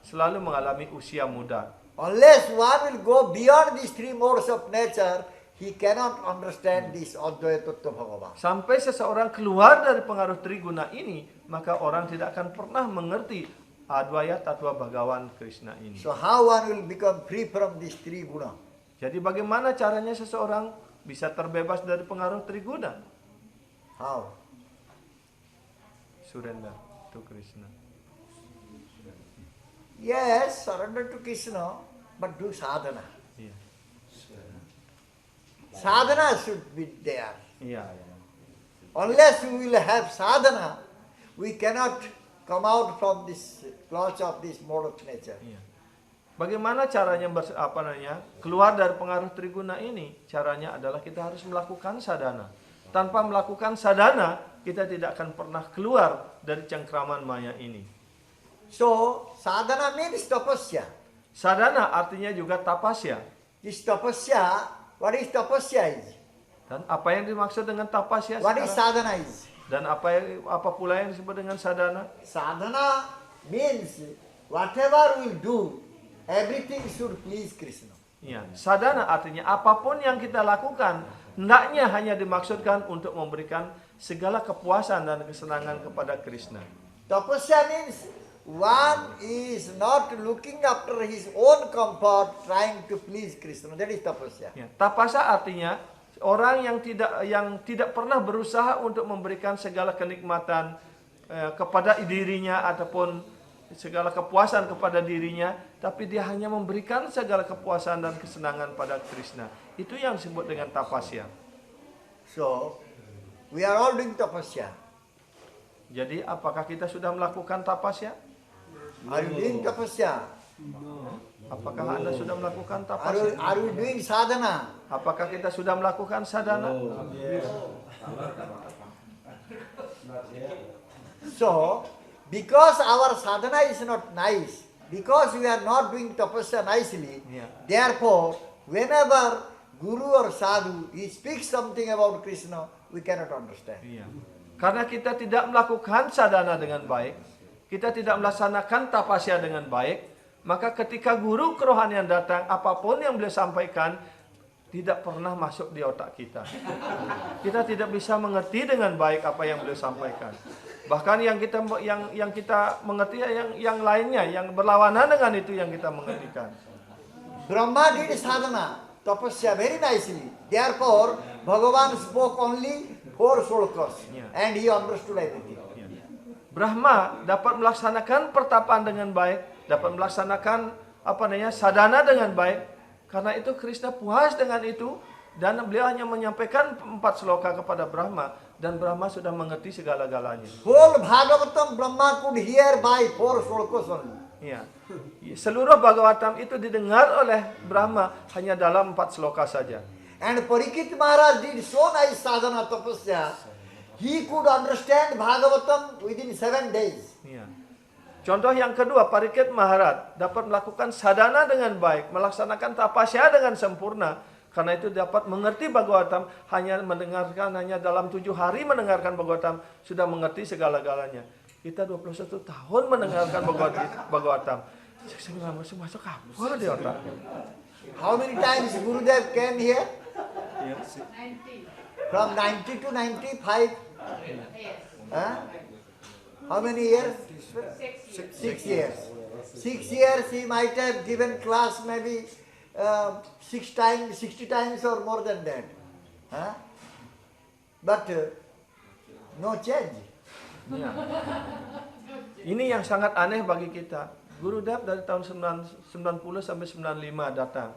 selalu mengalami usia muda. Unless one will go beyond these three modes of nature, he cannot understand this Advaita Tattva Bhagavan. Sampai seseorang keluar dari pengaruh triguna ini, maka orang tidak akan pernah mengerti Advaya Tattva Bhagavan Krishna ini. So how one will become free from these three guna? Jadi bagaimana caranya seseorang bisa terbebas dari pengaruh triguna? How? Surrender to Krishna. Yes, surrender to Krishna, but do sadhana. Iya. Sadhana should be there. Iya. Unless we will have sadhana, we cannot come out from this clutch of this mode of nature. Iya. Bagaimana caranya keluar dari pengaruh triguna ini? Caranya adalah kita harus melakukan sadhana. Tanpa melakukan sadhana, kita tidak akan pernah keluar dari cengkraman maya ini. So, sadhana means tapasya. Sadhana artinya juga tapasya. This tapasya, what is tapasya is? Dan apa yang dimaksud dengan tapasya What is sekarang? sadhana is? Dan apa pula yang disebut dengan sadhana? Sadhana means whatever we do, everything should please Krishna. Ya, sadhana artinya apapun yang kita lakukan hendaknya hanya dimaksudkan untuk memberikan segala kepuasan dan kesenangan kepada Krishna. Tapasya means one is not looking after his own comfort, trying to please Krishna. That is tapasya. Ya, tapasa artinya orang yang tidak pernah berusaha untuk memberikan segala kenikmatan kepada dirinya ataupun segala kepuasan kepada dirinya, tapi dia hanya memberikan segala kepuasan dan kesenangan pada Krishna. Itu yang disebut dengan tapasya. So, we are all doing tapasya. Jadi apakah kita sudah melakukan tapasya? Are you doing tapasya? Apakah Anda sudah melakukan tapasya? Are you doing sadhana? Apakah kita sudah melakukan sadhana? So, because our sadhana is not nice, because we are not doing tapasya nicely, Yeah. therefore, whenever Guru or Sadhu he speaks something about Krishna, we cannot understand. Iya. Karena kita tidak melakukan sadhana dengan baik, kita tidak melaksanakan tapasya dengan baik, maka ketika guru kerohanian datang, apapun yang beliau sampaikan tidak pernah masuk di otak kita. Kita tidak bisa mengerti dengan baik apa yang beliau sampaikan. Bahkan yang kita mengerti yang lainnya, yang berlawanan dengan itu yang kita mengertikan. Brahma did sadhana, tapasya very nicely. Therefore, Bhagavan spoke only 4 shlokas Yeah. and he understood everything. Brahma dapat melaksanakan pertapaan dengan baik, dapat melaksanakan sadhana dengan baik. Karena itu Krishna puas dengan itu dan beliau hanya menyampaikan 4 sloka kepada Brahma dan Brahma sudah mengerti segala-galanya. Whole Bhagavatam Brahma could hear by 4 shlokas only. Ya. Seluruh Bhagavatam itu didengar oleh Brahma hanya dalam 4 sloka saja. And Parikit Maharaj did so nice sadhana tapasya, he could understand Bhagavatam within 7 days. Ya. Contoh yang kedua, Parikit Maharaj dapat melakukan sadhana dengan baik, melaksanakan tapasya dengan sempurna. Karena itu dapat mengerti Bhagavatam, hanya dalam 7 hari mendengarkan Bhagavatam, sudah mengerti segala-galanya. Kita 21 tahun mendengarkan Bhagavatam. Masuk apa di otak? How many times Gurudev came here? 90. From 90 to 95? Huh? How many years? 6 years. 6 years he might have given class maybe 60 times or more than that. Huh? But no change. Ya. Ini yang sangat aneh bagi kita. Gurudev dari tahun 90 sampai 95 datang.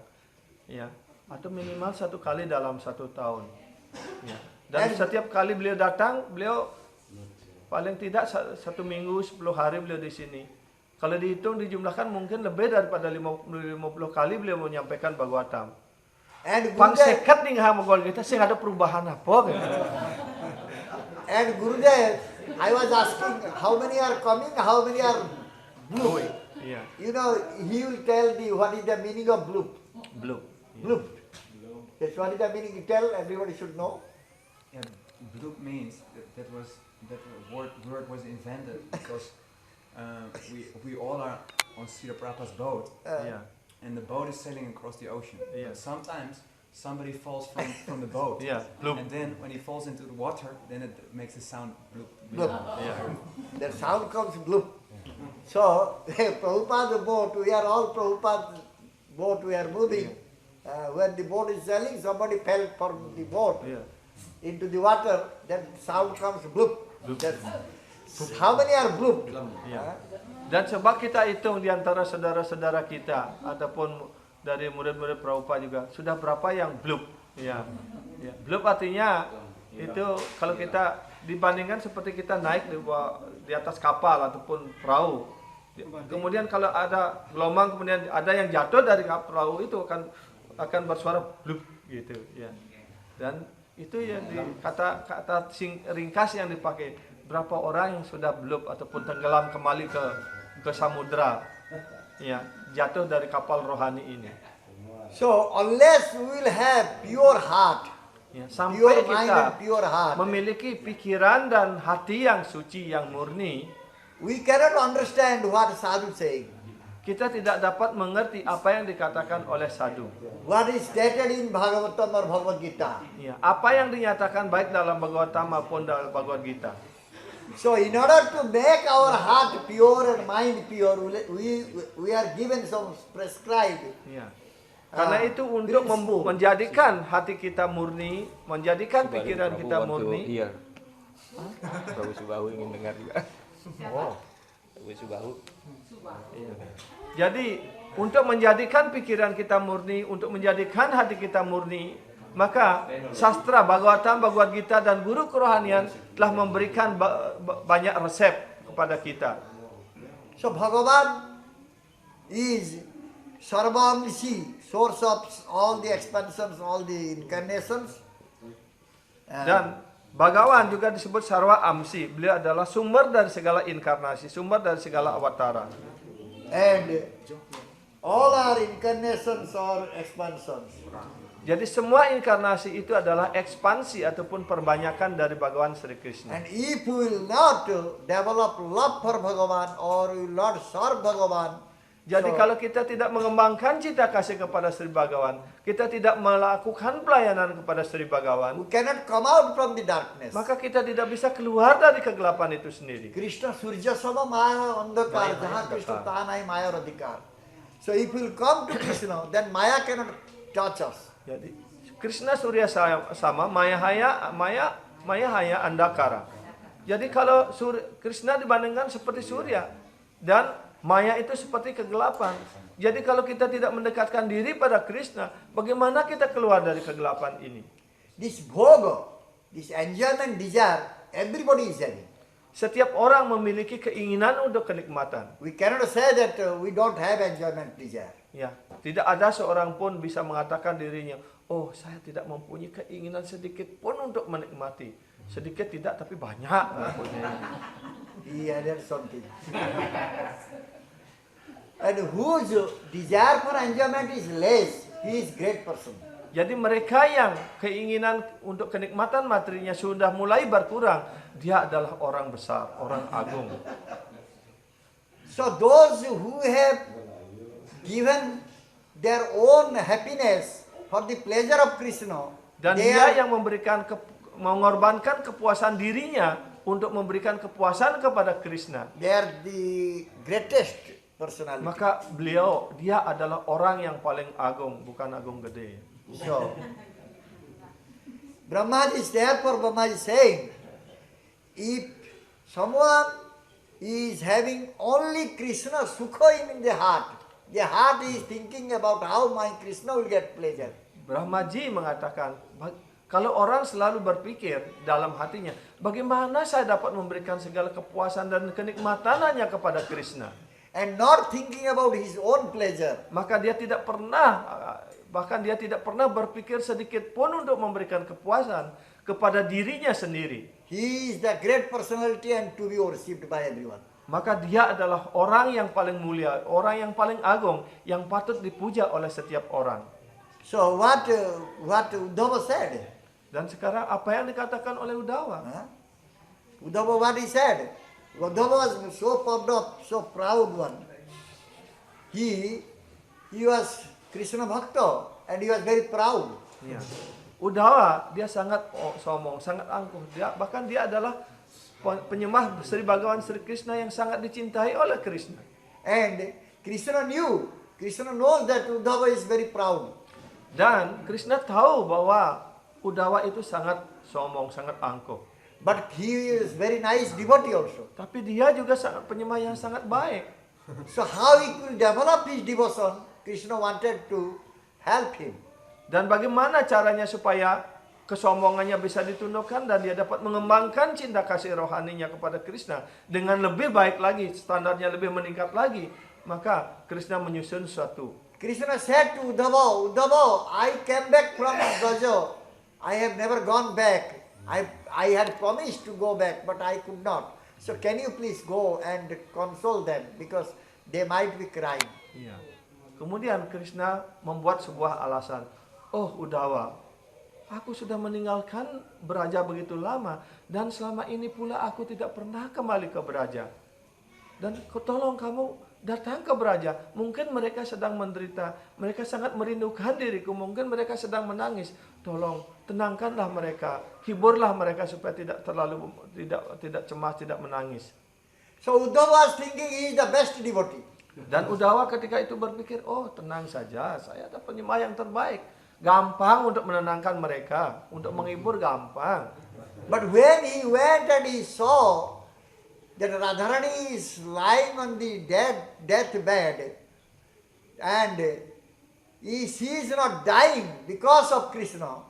Ya. Atau minimal 1 kali dalam 1 tahun. Ya. Dan setiap kali beliau datang, beliau paling tidak 1 minggu, 10 hari beliau di sini. Kalau dihitung, dijumlahkan mungkin lebih daripada 50 kali beliau menyampaikan Bhagavatam. And Pang Gurudev, sekat nih Bhagavad Gita, sih ada perubahan apa gitu. and Gurudev, I was asking how many are coming, how many are bloop. Iya, You know, he will tell the what is the meaning of bloop. belum. Bloop. That's what is the meaning. You tell everybody should know. Yeah, bloop means that word was invented because we all are on Srila Prabhupada's boat, Iya. and the boat is sailing across the ocean. Yeah. But sometimes somebody falls from the boat, Iya, bloop. and then when he falls into the water, then it makes a sound bloop. Bloop. Iya. That sound comes bloop. So, Prabhupada's boat, we are all Prabhupada's boat, we are moving. When the boat is sailing, somebody fell from the boat Iya. into the water, then sound comes bloop. That's, how many are bloop? Iya. Dan coba kita hitung di antara saudara-saudara kita ataupun dari murid-murid Prabhupada juga, sudah berapa yang bloop? Ya. Ya. Bloop artinya itu kalau kita dibandingkan seperti kita naik di atas kapal ataupun perahu. Kemudian kalau ada gelombang, kemudian ada yang jatuh dari perahu itu akan bersuara bloop gitu ya. Dan itu yang kata ringkas yang dipakai, berapa orang yang sudah bloop ataupun tenggelam kembali ke samudra, ya, jatuh dari kapal rohani ini. So, unless we will have pure heart, Ya, sampai pure mind kita and pure heart, memiliki pikiran dan hati yang suci, yang murni, we cannot understand what sadhu saying. kita tidak dapat mengerti apa yang dikatakan oleh sadhu. What is stated in Bhagavatam or Bhagavad Gita. Ya, apa yang dinyatakan baik dalam Bhagavatam maupun dalam Bhagavad Gita. So, in order to make our heart pure and mind pure, we are given some prescribed. Ya. Karena itu untuk principle. menjadikan hati kita murni, menjadikan pikiran kita murni. Iya. Prabu Subahu ingin dengar juga. Oh. Subahu. Iya. Jadi untuk menjadikan pikiran kita murni, untuk menjadikan hati kita murni, maka sastra Bhagavatam, Bhagavad Gita dan guru kerohanian telah memberikan banyak resep kepada kita. So Bhagavan is Sarvamshi, source of all the expansions, all the incarnations. Dan Bhagawan juga disebut Sarwa Amsi. Beliau adalah sumber dari segala inkarnasi, sumber dari segala awatara. And all our incarnations are expansions. Jadi semua inkarnasi itu adalah ekspansi ataupun perbanyakan dari Bhagawan Sri Krishna. And if we will not develop love for Bhagavan or we will not serve Bhagavan, Jadi kalau kita tidak mengembangkan cinta kasih kepada Sri Bhagawan, kita tidak melakukan pelayanan kepada Sri Bhagawan, we cannot come out from the darkness. maka kita tidak bisa keluar dari kegelapan itu sendiri. Krishna Surya Sama Maya Andhakar, Jaha Krishna Tanai Maya Radhikar. So if we will come to Krishna, then Maya cannot touch us. Jadi Krishna Surya sama Maya Haya Andakara. Jadi kalau Krishna dibandingkan seperti surya dan Maya itu seperti kegelapan. Jadi kalau kita tidak mendekatkan diri pada Krishna, bagaimana kita keluar dari kegelapan ini? This bhoga, this enjoyment, desire, everybody is having. Setiap orang memiliki keinginan untuk kenikmatan. We cannot say that we don't have enjoyment, desire. Ya, tidak ada seorang pun bisa mengatakan dirinya, oh saya tidak mempunyai keinginan sedikit pun untuk menikmati. Sedikit tidak, tapi banyak mempunyai. He added something. And whose desire for enjoyment is less, he is great person. Jadi mereka yang keinginan untuk kenikmatan materinya sudah mulai berkurang, dia adalah orang besar, orang agung. So those who have given their own happiness for the pleasure of Krishna, Dan they dia are, yang mengorbankan kepuasan dirinya untuk memberikan kepuasan kepada Krishna. they are the greatest personality. Maka dia adalah orang yang paling agung, bukan agung gede. So, Brahmaji is therefore Brahmaji is saying, if someone is having only Krishna Sukha in the heart is thinking about how my Krishna will get pleasure. Brahmaji mengatakan, kalau orang selalu berpikir dalam hatinya, bagaimana saya dapat memberikan segala kepuasan dan kenikmatan hanya kepada Krishna. And not thinking about his own pleasure. Maka dia tidak pernah, bahkan dia tidak pernah berpikir sedikit pun untuk memberikan kepuasan kepada dirinya sendiri. He is the great personality and to be worshipped by everyone. Maka dia adalah orang yang paling mulia, orang yang paling agung, yang patut dipuja oleh setiap orang. So what Uddhava said? Dan sekarang apa yang dikatakan oleh Uddhava? Huh? Uddhava what he said? Uddhava was so fond of, so proud one. He was Krishna Bhakta and he was very proud. Ya. Uddhava dia sangat sombong, sangat angkuh. Bahkan dia adalah penyembah Sri Bhagawan Sri Krishna yang sangat dicintai oleh Krishna. And Krishna knows that Uddhava is very proud. Dan Krishna tahu bahwa Uddhava itu sangat sombong, sangat angkuh. But he is very nice devotee also. Tapi dia juga sangat penyembah yang sangat baik. So how he could develop his devotion, Krishna wanted to help him. Dan bagaimana caranya supaya kesombongannya bisa ditundukkan dan dia dapat mengembangkan cinta kasih rohaninya kepada Krishna dengan lebih baik lagi, standarnya lebih meningkat lagi. Maka Krishna menyusun suatu. Krishna said to Uddhava, I came back from Braja. I have never gone back. I had promised to go back, but I could not. So can you please go and console them because they might be crying. Iya. Kemudian Krishna membuat sebuah alasan. Oh Uddhava, aku sudah meninggalkan Braja begitu lama dan selama ini pula aku tidak pernah kembali ke Braja. Dan tolong kamu datang ke Braja. Mungkin mereka sedang menderita, mereka sangat merindukan diriku, mungkin mereka sedang menangis. Tolong tenangkanlah mereka, hiburlah mereka supaya tidak terlalu tidak cemas, tidak menangis. So Uddhava was thinking he is the best devotee. Dan Uddhava ketika itu berpikir, oh tenang saja, saya ada penyembah yang terbaik. Gampang untuk menenangkan mereka, untuk menghibur gampang. But when he went and he saw that Radharani is lying on the deathbed and she is not dying because of Krishna.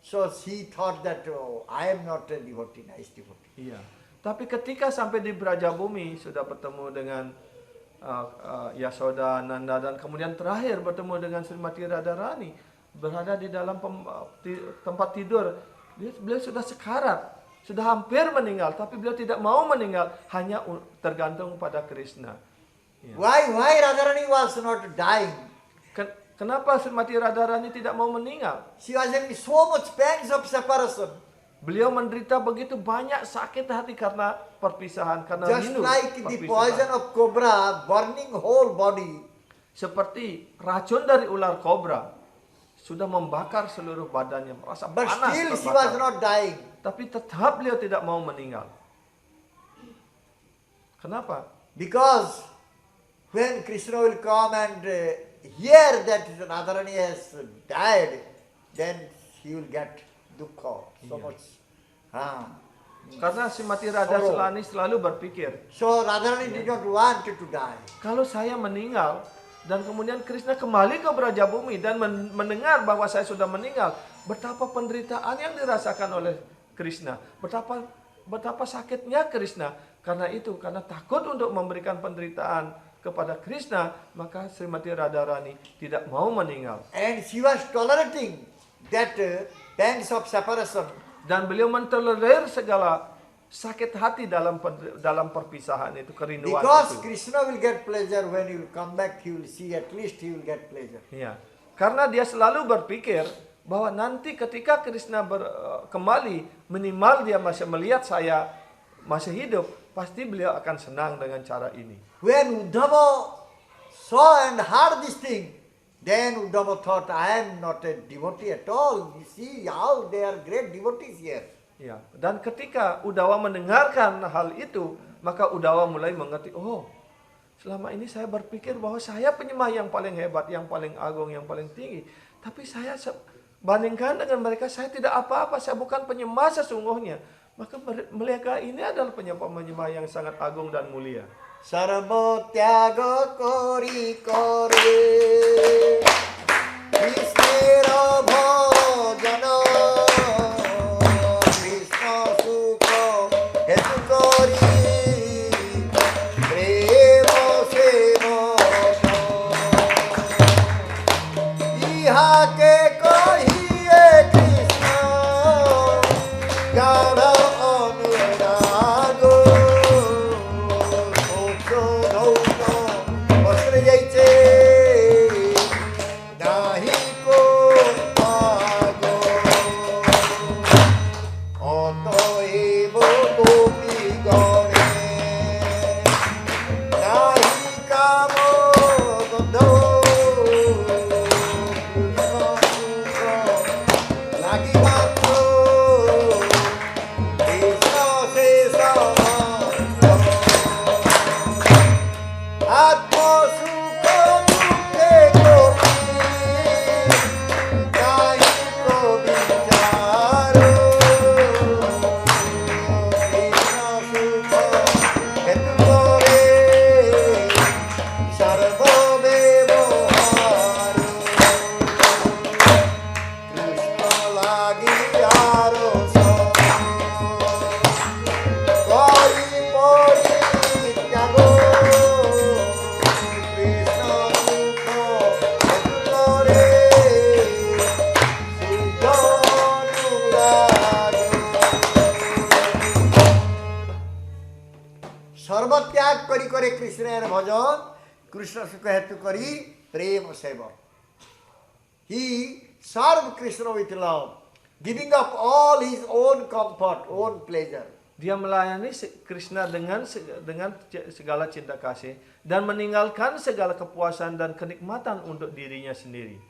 So she thought that, oh, I am not a devotee, nice devotee. Iya. Tapi ketika sampai di Brajabumi sudah bertemu dengan Yasoda, Nanda, dan kemudian terakhir bertemu dengan Srimati Radharani, berada di dalam tempat tidur, beliau sudah sekarat, sudah hampir meninggal, tapi beliau tidak mau meninggal, hanya tergantung pada Krishna. Ya. Why Radharani was not dying? Kenapa Srimati Radharani tidak mau meninggal? She was having so much pangs of separation. Beliau menderita begitu banyak sakit hati karena perpisahan, karena Just rindu like the perpisahan. poison of cobra burning whole body. Seperti racun dari ular kobra sudah membakar seluruh badannya, merasa But panas still she terbakar. was not dying. Tapi tetap beliau tidak mau meninggal. Kenapa? Because when Krishna will come and hear that Radharani has died, then he will get dukkha so much. Karena Srimati Radharani selalu berpikir, So Radharani did not want to die. kalau saya meninggal dan kemudian Krishna kembali ke Brajabumi dan mendengar bahwa saya sudah meninggal, betapa penderitaan yang dirasakan oleh Krishna, betapa sakitnya Krishna. Karena itu, karena takut untuk memberikan penderitaan kepada Krishna, maka Srimati Radharani tidak mau meninggal. And she was tolerating that pangs of separation. Dan beliau mentolerir segala sakit hati dalam perpisahan itu, kerinduan Because itu. Krishna will get pleasure when he will come back, he will see at least he will get pleasure. Ya, karena dia selalu berpikir bahwa nanti ketika Krishna kembali, minimal dia masih melihat saya masih hidup, pasti beliau akan senang dengan cara ini. When Uddhava saw and heard this thing, then Uddhava thought, I am not a devotee at all. You see how they are great devotees here. Ya, dan ketika Udawa mendengarkan hal itu, maka Udawa mulai mengerti, oh, selama ini saya berpikir bahwa saya penyembah yang paling hebat, yang paling agung, yang paling tinggi. Tapi saya bandingkan dengan mereka, saya tidak apa-apa, saya bukan penyembah sesungguhnya. Maka mereka ini adalah penyembah yang sangat agung dan mulia. Sarva tyaga kori kore Krishna bhajana Krishna sukha hetu kori prema sevana Iha ke kahiye Krishna gana anurago सर्वत्याग करी करे कृष्ण भजन कृष्ण सुख हेतु करी प्रेम seven. He served Krishna with love, giving up all his own comfort, own pleasure. Dia melayani Krishna dengan segala cinta kasih dan meninggalkan segala kepuasan dan kenikmatan untuk dirinya sendiri.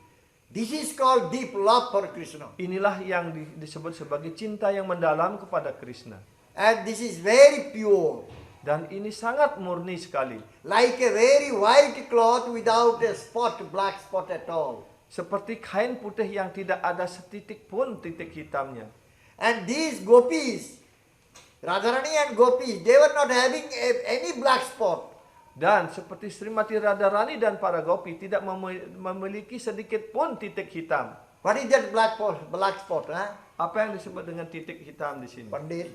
This is called deep love for Krishna. Inilah yang disebut sebagai cinta yang mendalam kepada Krishna. And this is very pure. Dan ini sangat murni sekali. Like a very white cloth without a spot, black spot at all. Seperti kain putih yang tidak ada setitik pun titik hitamnya. And these gopis, Radharani and gopis, they were not having any black spot. Dan seperti Srimati Radharani dan para gopi tidak memiliki sedikit pun titik hitam. What is that black spot? Huh? Apa yang disebut dengan titik hitam di sini? Pandit.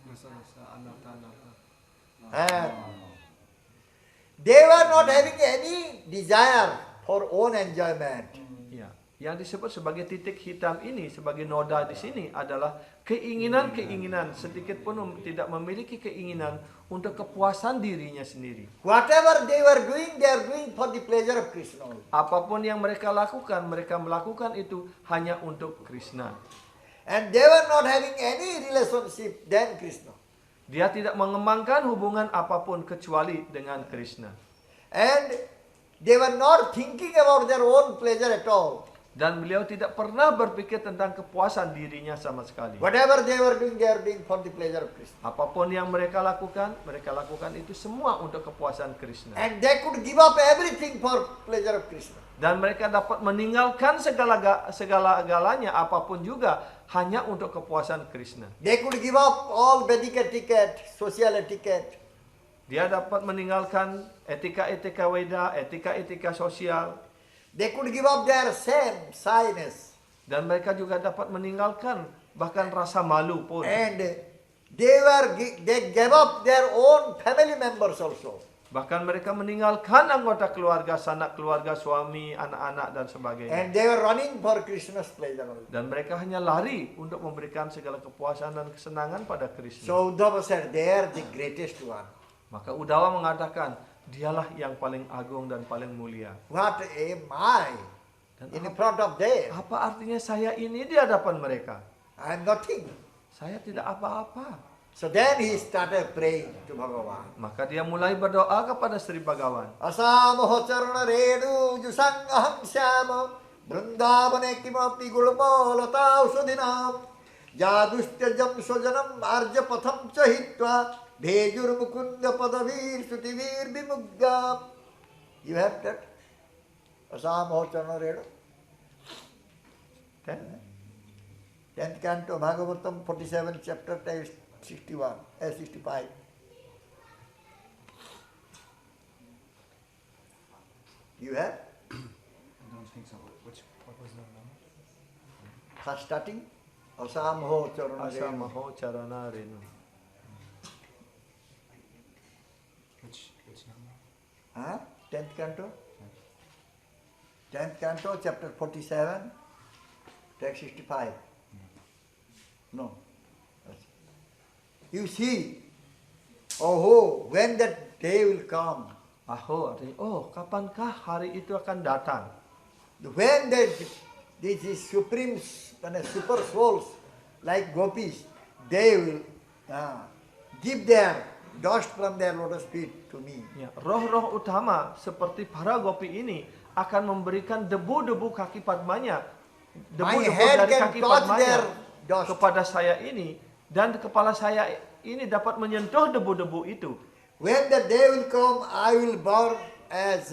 Masa-masa anata-anata. They were not having any desire for own enjoyment. Ya, yang disebut sebagai titik hitam ini sebagai noda di sini adalah keinginan-keinginan, sedikit pun tidak memiliki keinginan untuk kepuasan dirinya sendiri. Whatever they were doing, they are doing for the pleasure of Krishna. Apapun yang mereka melakukan itu hanya untuk Krishna. And they were not having any relationship than Krishna. Dia tidak mengembangkan hubungan apapun kecuali dengan Krishna. And they were not thinking about their own pleasure at all. Dan beliau tidak pernah berpikir tentang kepuasan dirinya sama sekali. Whatever they are doing for the pleasure of Krishna. Apapun yang mereka lakukan itu semua untuk kepuasan Krishna. And they could give up everything for pleasure of Krishna. Dan mereka dapat meninggalkan segala-galanya apapun juga hanya untuk kepuasan Krishna. They could give up all Vedic etiquette, social etiquette. Dia dapat meninggalkan etika-etika Weda, etika-etika sosial. They could give up their shame, shyness. Dan mereka juga dapat meninggalkan bahkan rasa malu pun. And they gave up their own family members also. Bahkan mereka meninggalkan anggota keluarga, sanak keluarga, suami, anak-anak dan sebagainya. And they were running for Krishna's pleasure only. Dan mereka hanya lari untuk memberikan segala kepuasan dan kesenangan pada Krishna. So Uddhava said, they are the greatest one. Maka Uddhava mengatakan, dialah yang paling agung dan paling mulia. What am I in front of them? Apa artinya saya ini di hadapan mereka? I am nothing. Saya tidak apa-apa. So then he started praying to Bhagavan. Maka dia mulai berdoa kepada Sri Bhagavan. Asamaho charana redu jusangaham syama vrindavane kimapi gulma lata usudinam jadustyajam sojanam arja patham chahitva bhejur mukunda padavir sutivir bimuggam. You have that? Asamaho charana redu. 10th canto Bhagavatam 47 chapter text 65. You have? I don't think so. What was that number? First starting? Asamho charana renu. Asamaho charana renu. Which number? Huh? 10th canto? 10th canto, chapter 47, text 65. No. You see, oh, when that day will come, Aho artinya, kapankah hari itu akan datang? when these supreme, super souls like gopis, they will give their dust from their lotus feet to me. Ya, roh-roh utama seperti para gopi ini akan memberikan debu-debu kaki Padmanya, My debu-debu head dari can kaki touch Padmanya their dust. kepada saya ini, dan kepala saya ini dapat menyentuh debu-debu itu. When the day will come, I will burn as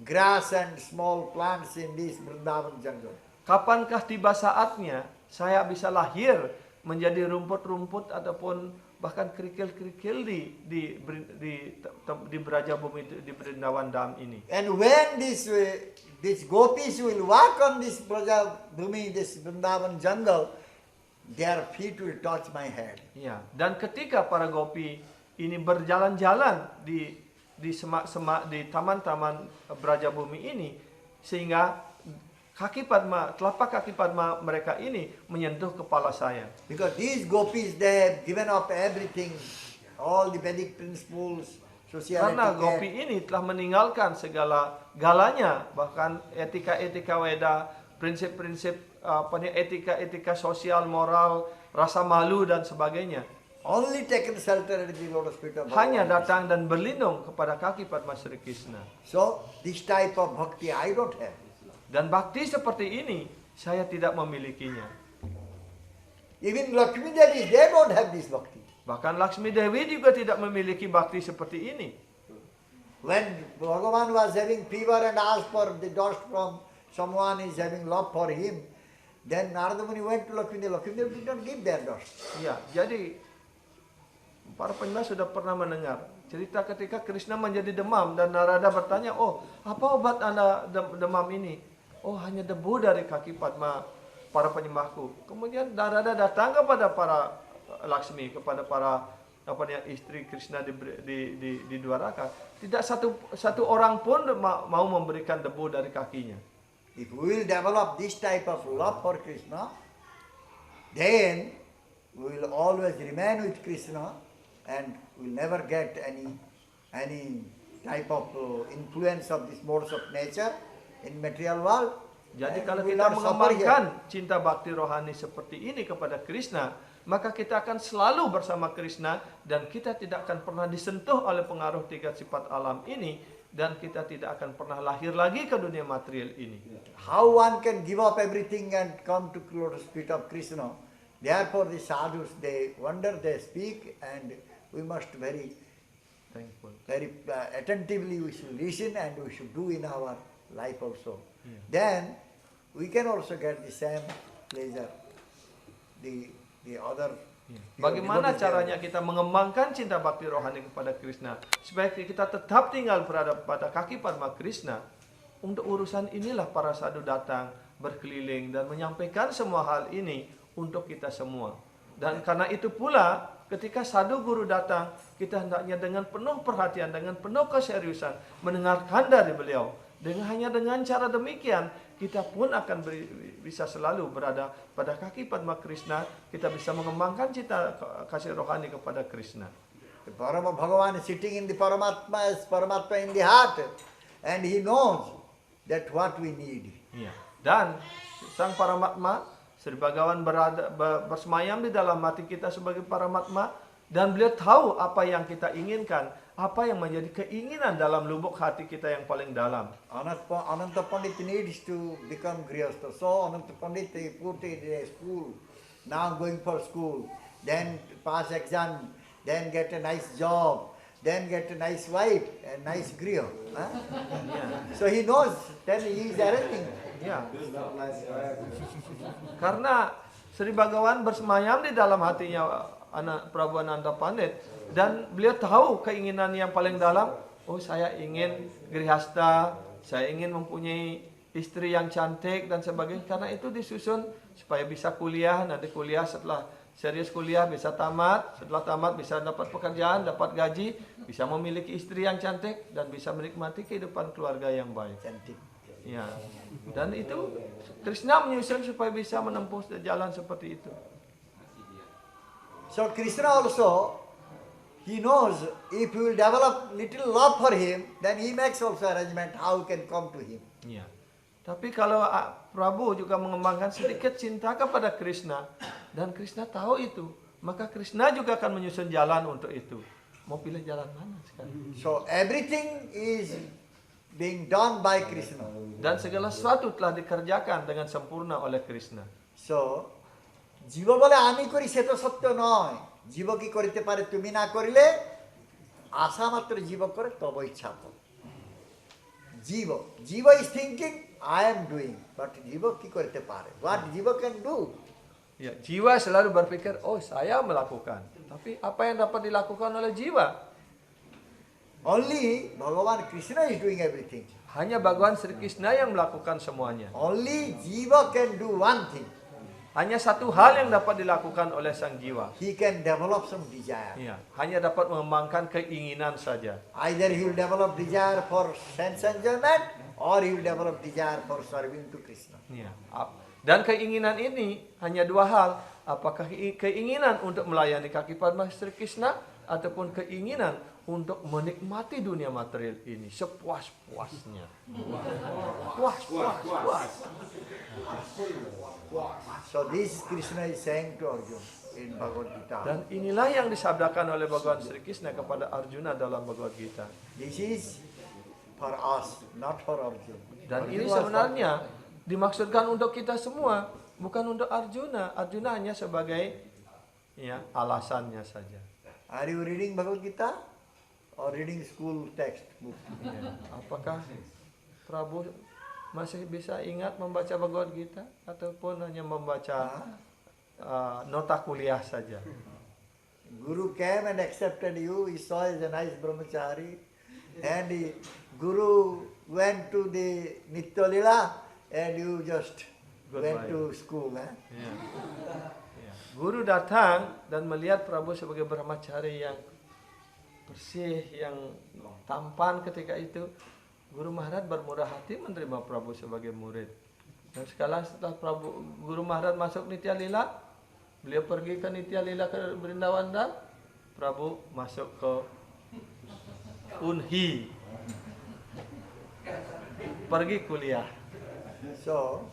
grass and small plants in this Vrindavan jungle. Kapankah tiba saatnya saya bisa lahir menjadi rumput-rumput ataupun bahkan kerikil-kerikil di Brajabumi, di Vrindavan Dham ini. And when these gopis will walk on this Brajabhumi, this Vrindavan jungle, their feet will touch my head. Ya, dan ketika para gopi ini berjalan-jalan di semak-semak, di taman-taman Brajabumi ini, sehingga telapak kaki Padma mereka ini menyentuh kepala saya. Because these gopis, they have given up everything, all the Vedic principles, social Karena gopi etiquette. ini telah meninggalkan segala-galanya, bahkan etika-etika Weda, prinsip-prinsip etika-etika sosial, moral, rasa malu dan sebagainya. Only taken shelter at the lotus feet of Hanya Bhagavan. datang dan berlindung kepada kaki Padma Sri Krishna. So, this type of bhakti I don't have. Dan bakti seperti ini saya tidak memilikinya. Even Lakshmi Devi, they don't have this bhakti. Bahkan Laksmi Dewi juga tidak memiliki bakti seperti ini. When Bhagavan was having fever and asked for the dust from someone is having love for him, Then Narada Muni went to Lakshmindeva. Lakshmindeva did not give the endorsement. Ya, jadi para penyembah sudah pernah mendengar cerita ketika Krishna menjadi demam dan Narada bertanya, oh apa obat Anda demam ini? Oh hanya debu dari kaki Padma para penyembahku. Kemudian Narada datang kepada para Lakshmi, kepada para istri Krishna di Dwaraka. Tidak satu orang pun mau memberikan debu dari kakinya. If we will develop this type of love for Krishna, then we will always remain with Krishna and will never get any type of influence of this modes of nature in material world. Jadi And kalau we will kita not suffer here. mengembangkan cinta bakti rohani seperti ini kepada Krishna, maka kita akan selalu bersama Krishna dan kita tidak akan pernah disentuh oleh pengaruh tiga sifat alam ini dan kita tidak akan pernah lahir lagi ke dunia material ini. How one can give up everything and come to lotus feet of Krishna. Therefore the sadhus, they wonder, they speak, and we must very Thankful. attentively we should listen and we should do in our life also. Then we can also get the same pleasure. The other. Bagaimana devotees, caranya kita mengembangkan cinta bakti rohani kepada Krishna supaya kita tetap tinggal berada pada kaki Padma Krishna? Untuk urusan inilah para sadhu datang berkeliling dan menyampaikan semua hal ini untuk kita semua. Dan karena itu pula ketika sadhu guru datang, kita hendaknya dengan penuh perhatian, dengan penuh keseriusan mendengarkan dari beliau. Hanya dengan cara demikian kita pun akan bisa selalu berada pada kaki Padma Krishna. Kita bisa mengembangkan cinta kasih rohani kepada Krishna. The Parama Bhagavan is sitting in the Paramatma, is Paramatma in the heart, and he knows that what we need. Iya. Dan Sang Paramatma, Sri Bhagawan bersemayam di dalam hati kita sebagai Paramatma, dan beliau tahu apa yang kita inginkan, apa yang menjadi keinginan dalam lubuk hati kita yang paling dalam. Ananta Pandit needs to become Grihastha. So Ananta Pandit he put in a school, now going for school, then pass exam, then get a nice job, then get a nice wife, a nice griha. Huh? So he knows, then he is arranging. Ya, It's not nice forever. karena Sri Bhagawan bersemayam di dalam hatinya anak Prabu Ananta Pandit dan beliau tahu keinginan yang paling dalam. Oh, saya ingin grihasta, saya ingin mempunyai istri yang cantik dan sebagainya. Karena itu disusun supaya bisa kuliah, nanti kuliah setelah serius kuliah bisa tamat, setelah tamat bisa dapat pekerjaan, dapat gaji, bisa memiliki istri yang cantik dan bisa menikmati kehidupan keluarga yang baik. Chanting. Ya. Dan itu Krishna menyusun supaya bisa menempuh jalan seperti itu. So Krishna also, he knows if you will develop little love for him, then he makes also arrangement how you can come to him. Ya. Tapi kalau Prabu juga mengembangkan sedikit cinta kepada Krishna dan Krishna tahu itu, maka Krishna juga akan menyusun jalan untuk itu. Mau pilih jalan mana sekarang? So everything is being done by Krishna. Dan segala sesuatu telah dikerjakan dengan sempurna oleh Krishna. So জীব বলে আমি করি সে তো সত্য নয়। জীব কি করিতে পারে তুমি না করিলে, আশা মাত্র জীব করে তব ইচ্ছা ফল। জীব is thinking I am doing, but জীব কি করতে পারে? What জীব can do? Ya, jiwa selalu berpikir, oh saya melakukan. Tapi apa yang dapat dilakukan oleh jiwa? Only Bhagavan Krishna is doing everything. Hanya Bhagawan Sri Krishna yang melakukan semuanya. Only jiva can do one thing. Hanya satu hal yang dapat dilakukan oleh sang jiwa. He can develop some desire. Ya, hanya dapat mengembangkan keinginan saja. Either he will develop desire for sense enjoyment, or he will develop desire for serving to Krishna. Ya. Dan keinginan ini hanya dua hal. Apakah keinginan untuk melayani kaki Padma Sri Krishna ataupun keinginan untuk menikmati dunia material ini sepuas-puasnya. Puas. So this Krishna is saying to Arjuna in Bhagavad Gita. Dan inilah yang disabdakan oleh Bhagawan Sri Krishna kepada Arjuna dalam Bhagavad Gita. This is for us, not for Arjuna. Dan Arjuna ini was sebenarnya dimaksudkan untuk kita semua, bukan untuk Arjuna. Arjuna hanya sebagai alasannya saja. Are you reading Bhagavad Gita or reading school textbook? Apakah Prabu Masih bisa ingat membaca Bhagavad Gita ataupun hanya membaca nota kuliah saja? Guru came and accepted you. He saw as a nice brahmachari, and Guru went to the Nitya Lila, and you just went Goodbye. to school. Ya. Ya. Guru datang dan melihat Prabu sebagai brahmachari yang bersih, yang tampan ketika itu. Guru Maharaj bermurah hati menerima Prabu sebagai murid. Dan sekarang setelah Guru Maharaj masuk Nitya Lila, beliau pergi ke Nitya Lila ke Brindavan dan Prabu masuk ke Unhi, pergi kuliah. So,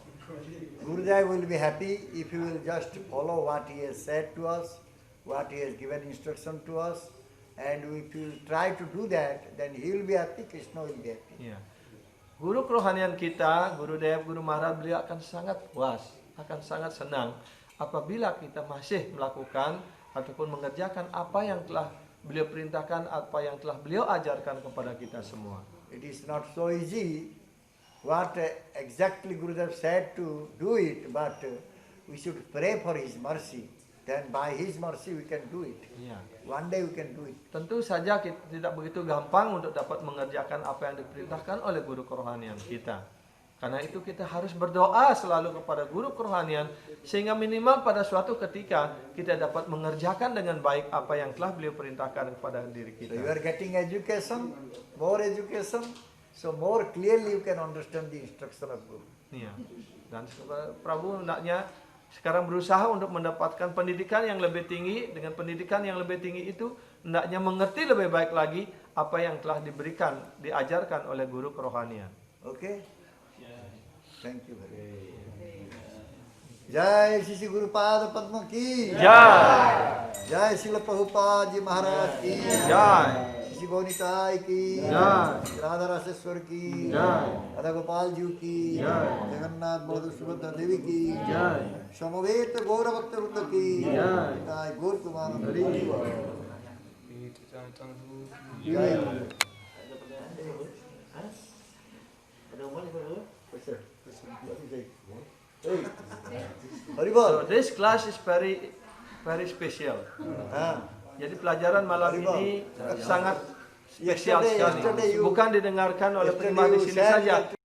Gurudev will be happy if you will just follow what he has said to us, what he has given instruction to us, and if you try to do that, then he will be happy, Krishna will be happy. Ya. Guru kerohanian kita, Gurudev, Guru Maharaj, beliau akan sangat puas, akan sangat senang apabila kita masih melakukan ataupun mengerjakan apa yang telah beliau perintahkan, apa yang telah beliau ajarkan kepada kita semua. It is not so easy what exactly Gurudev said to do it, but we should pray for his mercy. Then by his mercy we can do it. Ya. One day we can do it. Tentu saja kita tidak begitu gampang untuk dapat mengerjakan apa yang diperintahkan oleh guru kerohanian kita. Karena itu kita harus berdoa selalu kepada guru kerohanian sehingga minimal pada suatu ketika kita dapat mengerjakan dengan baik apa yang telah beliau perintahkan kepada diri So you kita. are getting education, so more clearly you can understand the instruction of Guru. Iya. Dan Prabu hendaknya sekarang berusaha untuk mendapatkan pendidikan yang lebih tinggi. Dengan pendidikan yang lebih tinggi itu hendaknya mengerti lebih baik lagi apa yang telah diberikan, diajarkan oleh guru kerohanian. Okay? Thank you very much. Jai Sisi Guru Pada Padma ki. Jai. Jai Srila Prabhupada Ji Maharaj ki. Jai. Sisi Gaunitai ki. Jai. Radha Raseswar ki. Jai. Radha Gopal Ji ki. Jai. Jagannath Baladev Subhadra Devi ki. Jai. Samaveta Gaura Bhakta Vrinda ki. Jai. Jai Gaur Kumar. Hari. Jai. Haribol. So this class is very special. Jadi pelajaran malam ini sangat spesial Yesterday sekali. you- Bukan didengarkan oleh yesterday pribadi you sini said saja, that